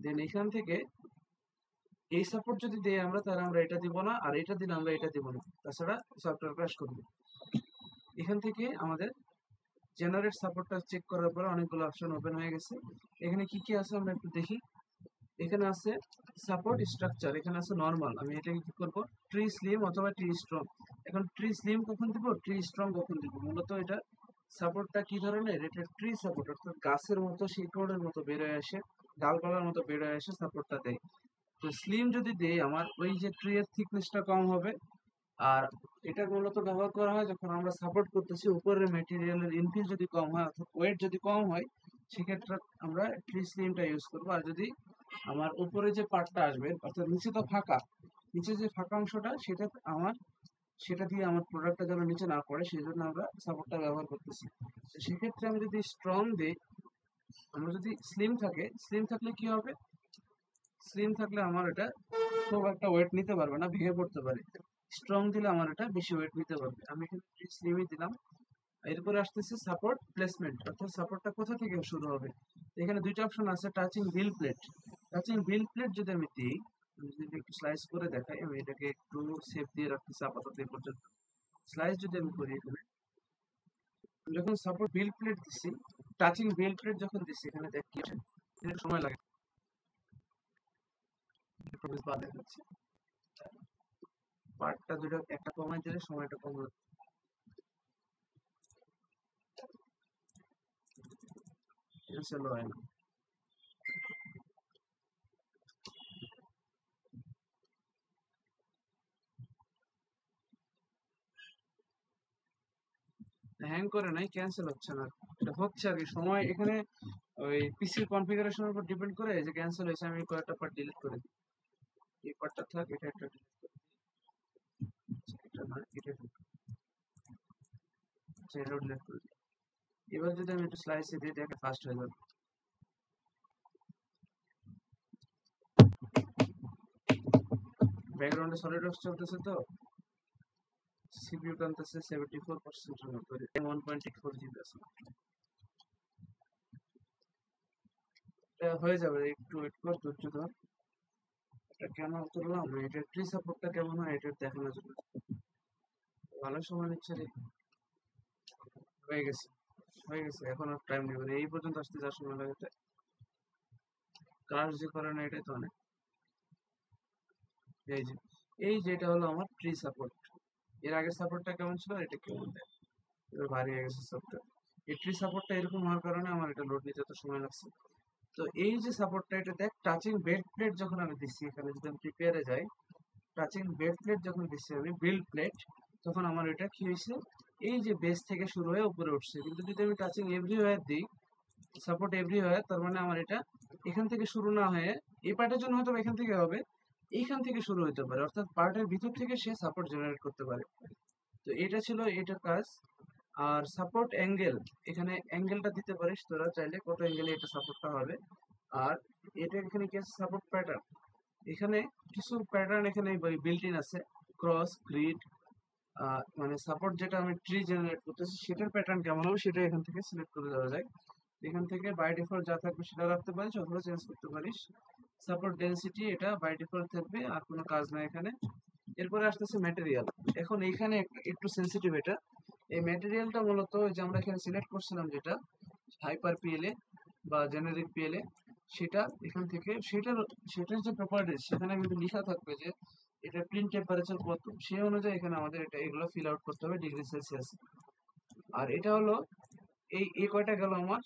দেন এখান থেকে এই সাপোর্ট যদি দেই আমরা, তাহলে আমরা এটা দিব না, আর এটা দিলে আমরা এটা দিব না, তাছাড়া সফটওয়্যার ক্র্যাশ করবে। এখান থেকে আমাদের জেনারেট সাপোর্টটা চেক করার পরে অনেকগুলো অপশন ওপেন হয়ে গেছে। এখানে কি কি আছে আমরা একটু দেখি। এখানে আছে সাপোর্ট স্ট্রাকচার, এখানে আছে নরমাল। আমি এটাকে কি করব, ট্রি স্লিম অথবা ট্রি স্ট্রং। এখন ট্রি স্লিম কখন দিব, ট্রি স্ট্রং কখন দিব, মূলত এটা সাপোর্টটা কি ধরনের, এটা ট্রি সাপোর্ট, অর্থাৎ গাছের মতো শিকড়ের মতো বের হয়ে আসে, ডালপালার মতো বের হয়ে আসে সাপোর্টটা দেয়। তো স্লিম যদি দেই, আমার ওই যে ট্রি এর থিকনেসটা কম হবে। আর এটা মূলত ব্যবহার করা হয় যখন আমরা সাপোর্ট করতেছি, উপরের ম্যাটেরিয়ালের ইনফিল যদি কম হয় অর্থাৎ ওয়েট যদি কম হয়, সেক্ষেত্রে আমরা ট্রি স্লিমটা ইউজ করবো। আর যদি আমার উপরে যে পার্টটা আসবে, অর্থাৎ নিচে তো ফাঁকা, নিচে যে ফাঁকা অংশটা সেটা আমার, সেটা দিয়ে আমার প্রোডাক্টটা যেন নিচে না পড়ে, সেই জন্য আমরা সাপোর্টটা ব্যবহার করতেছি। তো সেক্ষেত্রে আমি যদি স্ট্রং দিই, আমরা যদি স্লিম থাকে, স্লিম থাকলে কি হবে, স্লিম থাকলে আমার এটা খুব একটা ওয়েট নিতে পারবে না, ভেঙে পড়তে পারে। স্ট্রং দিলে আমার এটা বেশি ওয়েট নিতে পারবে। আমি এখানে স্লিমই দিলাম। এরপরে আসতেছে সাপোর্ট প্লেসমেন্ট, অর্থাৎ সাপোর্টটা কোথা থেকে শুরু হবে। এখানে দুইটা অপশন আছে, টাচিং বিল প্লেট। টাচিং বিল প্লেট যদি আমি দিই, আমি যদি একটু স্লাইস করে দেখাই, আমি এটাকে একটু সেভ দিয়ে রাখতেছি আপাতত এই পর্যন্ত। স্লাইস যদি আমি করি, এখানে যখন সাপোর্ট বিল প্লেট দিচ্ছি, টাচিং বিল প্লেট যখন দিচ্ছি, এখানে দেখি এটা সময় লাগে, দেখাচ্ছি পার্টটা দুটো একটা কমাই দিলে সময়টা কম ক্যান্সেল হয় না। হ্যাং করে নাই, ক্যান্সেল হচ্ছে না, এটা হচ্ছে আর কি সময় এখানে ওই পিসির কনফিগারেশনের উপর ডিপেন্ড করে যে ক্যান্সেল হয়েছে। আমি কয়েকটা পার্ট ডিলিট করে দিই, এই পার্টটা থাক, এটা একটা ডিলিট করে দিই। আচ্ছা, এটা না, এটা ঢুক, আচ্ছা এটাও ডিলিট করে দিই। এবার যদি আমি একটু স্লাইসে দিই, দেখে ফাস্ট হয়ে যাবে। ব্যাকগ্রাউন্ডে সলিডওয়ার্কস চলতেছে, তো সিপিইউ টানতেছে 74% এর মতো, 1.84 জিবি আছে। এটা হয়ে যাবে, একটু ওয়েট কর, ধৈর্য ধর। এটা কেন করলাম, এটা ট্রি সাপোর্টটা কেমন হয় এটা দেখানোর জন্য। ভালো সময় নিচ্ছে রে। হয়ে গেছে, হয়ে গেছে, এখন আর টাইম নেবে না, এই পর্যন্ত আসতে যা সময় লাগে। কাজ যে করে না এটাই তো অনেক। এই যে, এই যে এটা হলো আমার ট্রি সাপোর্ট। এর আগের সাপোর্টটা কেমন ছিল, এটা কেমন দেয়, এবার ভারী হয়ে গেছে সফটওয়্যার। এই ট্রি সাপোর্টটা এরকম হওয়ার কারণে আমার এটা লোড নিতে এত সময় লাগছে। তো এই যে সাপোর্টটা, এটা দেখ টাচিং বেড প্লেট যখন আমি দিচ্ছি, এখানে যদি আমি প্রিপেয়ারে যাই, টাচিং বেড প্লেট যখন দিচ্ছি আমি বিল্ড প্লেট, তখন আমার এটা কি হয়েছে, এই যে বেস থেকে শুরু হয়ে উপরে উঠছে। কিন্তু যদি আমি টাচিং এভরিওয়্যার দিই, সাপোর্ট এভরিওয়্যার, তার মানে আমার এটা এখান থেকে শুরু না হয়ে, এই পার্টের জন্য হয়তো এখান থেকে হবে, এইখান থেকে শুরু হতে পারে, অর্থাৎ পার্টের ভিতর থেকে সে সাপোর্ট জেনারেট করতে পারে। তো এটা ছিল এটার কাজ। আর সাপোর্ট অ্যাঙ্গেল, এখানে অ্যাঙ্গেলটা দিতে পারিস তোরা চাইলে, কত অ্যাঙ্গেলে এটা সাপোর্টটা হবে। আর এটা এখানে কি আছে, সাপোর্ট প্যাটার্ন, এখানে কিছু প্যাটার্ন এখানে বিল্ট ইন আছে, ক্রস গ্রিড, মানে সাপোর্ট যেটা আমি ট্রি জেনারেট করতেছি সেটার প্যাটার্ন কেমন হবে সেটা এখান থেকে সিলেক্ট করে দেওয়া যায়। এখান থেকে বাই ডিফল্ট যা থাকবে সেটা রাখতে পারিস, অথবা চেঞ্জ করতে পারিস। সাপোর্ট ডেনসিটি এটা বাই ডিফল্ট থাকবে, আর কোনো কাজ নাই এখানে। এরপরে আসতেছে ম্যাটেরিয়াল। এখন এইখানে একটু সেনসিটিভ এটা। এই ম্যাটেরিয়ালটা মূলত ওই যে আমরা এখানে সিলেক্ট করছিলাম যেটা হাইপার পিএলএ বা জেনারিক পিএলএ, সেটা এখান থেকে সেটার যে প্রপার্টিজ সেখানে কিন্তু লেখা থাকবে যে এটা প্রিন্ট টেম্পারেচার কত, সেই অনুযায়ী এখানে আমাদের এটা এগুলো ফিল আউট করতে হবে ডিগ্রি সেলসিয়াস। আর এটা হলো এই এই কয়টা গেল আমার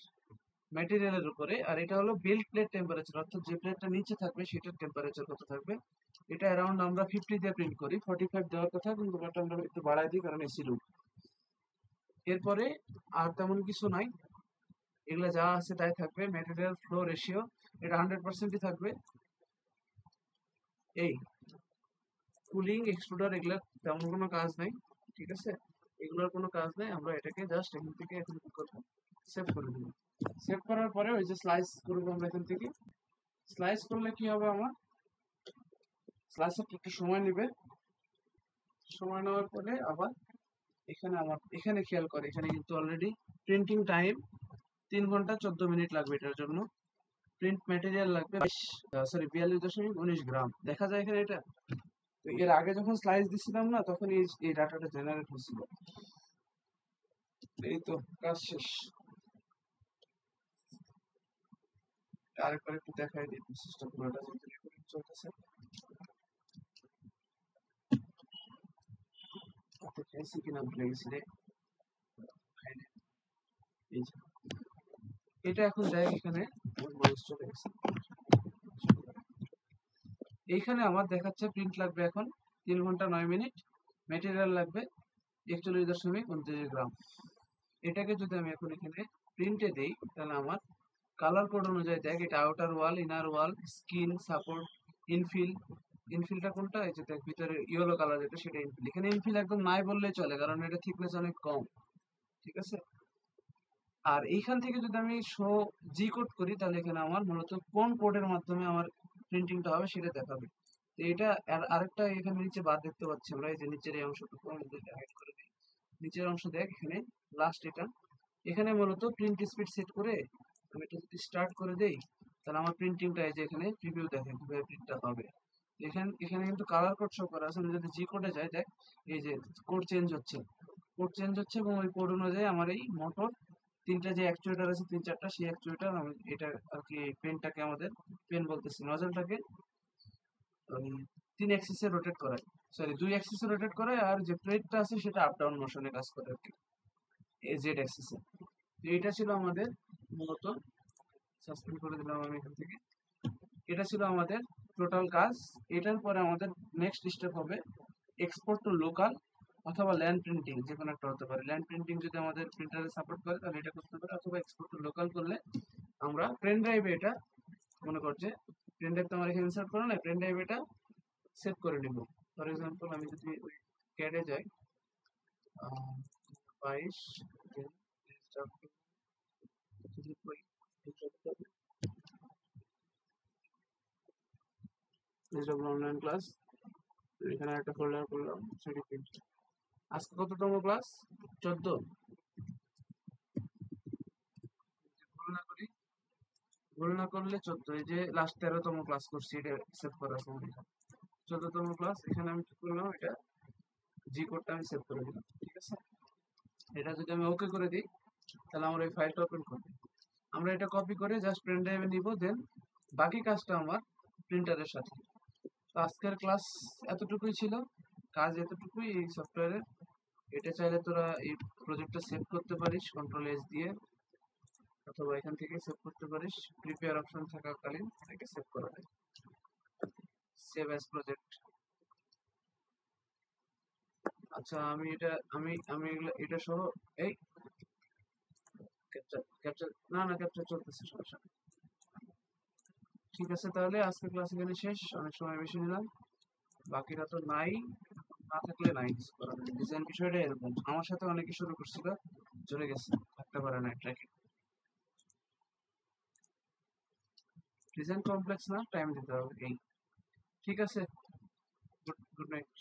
ম্যাটেরিয়ালের উপরে, আর এটা হলো বিল্ড প্লেট টেম্পারেচার, অর্থাৎ যে প্লেটটা নিচে থাকবে সেটার টেম্পারেচার কত থাকবে। এটা অ্যারাউন্ড আমরা 50 দিয়ে প্রিন্ট করি, 45 দেওয়ার কথা, কিন্তু বাট আমরা একটু বাড়াই দিই কারণ এসি রুম। এরপরে আর তেমন কিছু নাই, এগুলা যা আছে তাই থাকবে। ম্যাটেরিয়াল ফ্লো রেশিও এটা 100%ই থাকবে। এই কুলিং এক্সট্রুডার এগুলা তেমন কোনো কাজ নাই, ঠিক আছে, এগুলোর কোনো কাজ নাই। আমরা এটাকে জাস্ট এখান থেকে এখন কি করবো, সেভ করে দেবো। সেভ করার পরে ওই যে স্লাইস করবো আমরা এখান থেকে। স্লাইস করলে কি হবে, আমার স্লাইস একটু সময় নেবে। সময় নেওয়ার পরে আবার এখানে আমার এখানে খেয়াল করে, এখানে কিন্তু অলরেডি প্রিন্টিং টাইম 3 ঘন্টা 14 মিনিট লাগবে এটার জন্য। প্রিন্ট ম্যাটেরিয়াল লাগবে 42.19 গ্রাম, দেখা যায় এখানে এটা। তো এর আগে যখন স্লাইস দিছিলাম না, তখন এই ডাটাটা জেনারেট হয়েছিল। এই তো কাজ শেষ। আরেকবার একটু দেখাই দিই প্রসেসটা পুরোটা, যেহেতু রেকর্ডিং চলতেছে। খাইছি কিনা ভুলে গেছি রে। খাইনি। এই যে এটা এখন দেখ, এখানে মাউস চলে গেছে। এইখানে আমার দেখাচ্ছে প্রিন্ট লাগবে এখন 3 ঘন্টা 9 মিনিট, ম্যাটেরিয়াল লাগবে 41.29 গ্রাম। এটাকে যদি আমি এখন এখানে প্রিন্টে দেই, তাহলে আমার কালার কোড অনুযায়ী দেখ, এটা আউটার ওয়াল, ইনার ওয়াল, স্কিন, সাপোর্ট, ইনফিল। ইনফিলটা কোনটা, এই যে দেখ ভিতরে ইয়েলো কালার যেটা, সেটা ইনফিল। এখানে ইনফিল একদম নাই বললেই চলে, কারণ এটা থিকনেস অনেক কম, ঠিক আছে। আর এইখান থেকে যদি আমি শো জি কোড করি, তাহলে এখানে আমার মূলত কোন কোডের মাধ্যমে আমার প্রিন্টিংটা হবে সেটা দেখাবে। তো এটা আরেকটা এখানে নিচে বার দেখতে পাচ্ছি আমরা, এই যে নিচের এই অংশটুকু আমি যদি হাইড করে দিই, নিচের অংশ দেখ এখানে লাস্ট এটা, এখানে মূলত প্রিন্ট স্পিড সেট করে আমি এটা যদি স্টার্ট করে দেই, তাহলে আমার প্রিন্টিংটা এই যে এখানে প্রিভিউ দেখে কিভাবে প্রিন্টটা হবে। এখানে এখানে কিন্তু কালার কোড শো করা আছে। আমি যদি জি কোডে যাই, দেখ এই যে কোড চেঞ্জ হচ্ছে, কোড চেঞ্জ হচ্ছে, এবং ওই কোড অনুযায়ী আমার এই মোটর তিনটা যে অ্যাকচুয়েটার আছে, 3-4টা, সেই অ্যাকচুয়েটার আমি এটা আর কি পেনটাকে, আমাদের পেন বলতেছি নজলটাকে, ওই 3 অ্যাক্সিসে রোটেট করায়, সরি 2 অ্যাক্সিসে রোটেট করায়, আর যে প্লেটটা আছে সেটা আপ ডাউন মোশনে কাজ করে আর কি, এই জেড অ্যাক্সিসে। তো এটা ছিল আমাদের মূলত, সাসপেন্ড করে দিলাম আমি এখান থেকে। এটা ছিল আমাদের টোটাল কাজ। এটার পরে আমাদের নেক্সট স্টেপ হবে এক্সপোর্ট টু লোকাল অথবা ল্যান্ড প্রিন্টিং, যে কোনো একটা হতে পারে। ল্যান্ড প্রিন্টিং যদি আমাদের প্রিন্টারে সাপোর্ট করে তাহলে এটা করতে পারে, অথবা এক্সপোর্ট টু লোকাল করলে আমরা পেন ড্রাইভে এটা, মনে করছে পেন ড্রাইভ তো আমার এখানে ইনসার্ট করে না, পেন ড্রাইভ এটা সেভ করে নিব। ফর এক্সাম্পল আমি যদি ওই ক্যাডে যাই, 22 অনলাইন ক্লাস, এখানে একটা ফোল্ডার করলাম সিডি প্রিন্ট। আজকে কততম ক্লাস, 14। গণনা করি, গণনা করলে 14, এই যে লাস্ট 13তম ক্লাস করছি, এটা সেভ করা আছে আমার এখানে। 14তম ক্লাস, এখানে আমি কি করলাম, এটা জি কোডটা আমি সেভ করে দিলাম, ঠিক আছে। এটা যদি আমি ওকে করে দিই, তাহলে আমার এই ফাইলটা ওপেন করবে। আমরা এটা কপি করে জাস্ট পেন ড্রাইভে নিব, দেন বাকি কাজটা আমার প্রিন্টারের সাথে। তো আজকের ক্লাস এতটুকুই ছিল, কাজ এতটুকুই এই সফটওয়্যারে। এটা চাইলে তোরা এই প্রজেক্টটা সেভ করতে পারিস কন্ট্রোল এস দিয়ে, অথবা এখান থেকে সেভ করতে পারিস, প্রিপেয়ার অপশন থাকাকালীন এটাকে সেভ করা যায়, সেভ অ্যাজ প্রজেক্ট। আচ্ছা আমি এটা, এটা সহ এই ক্যাপচার ক্যাপচার, না না ক্যাপচার চলতেছে, সমস্যা নেই। ঠিক আছে, তাহলে আজকে ক্লাস এখানে শেষ, অনেক সময় বেশি নিলাম। বাকিরা তো নাই, না থাকলে নাই কিছু করার। ডিজাইন বিষয়টা এরকম, আমার সাথে অনেকে শুরু করছিল, চলে গেছে, থাকতে পারে না ট্র্যাকে। ডিজাইন কমপ্লেক্স না, টাইম দিতে হবে এই। ঠিক আছে, গুড নাইট।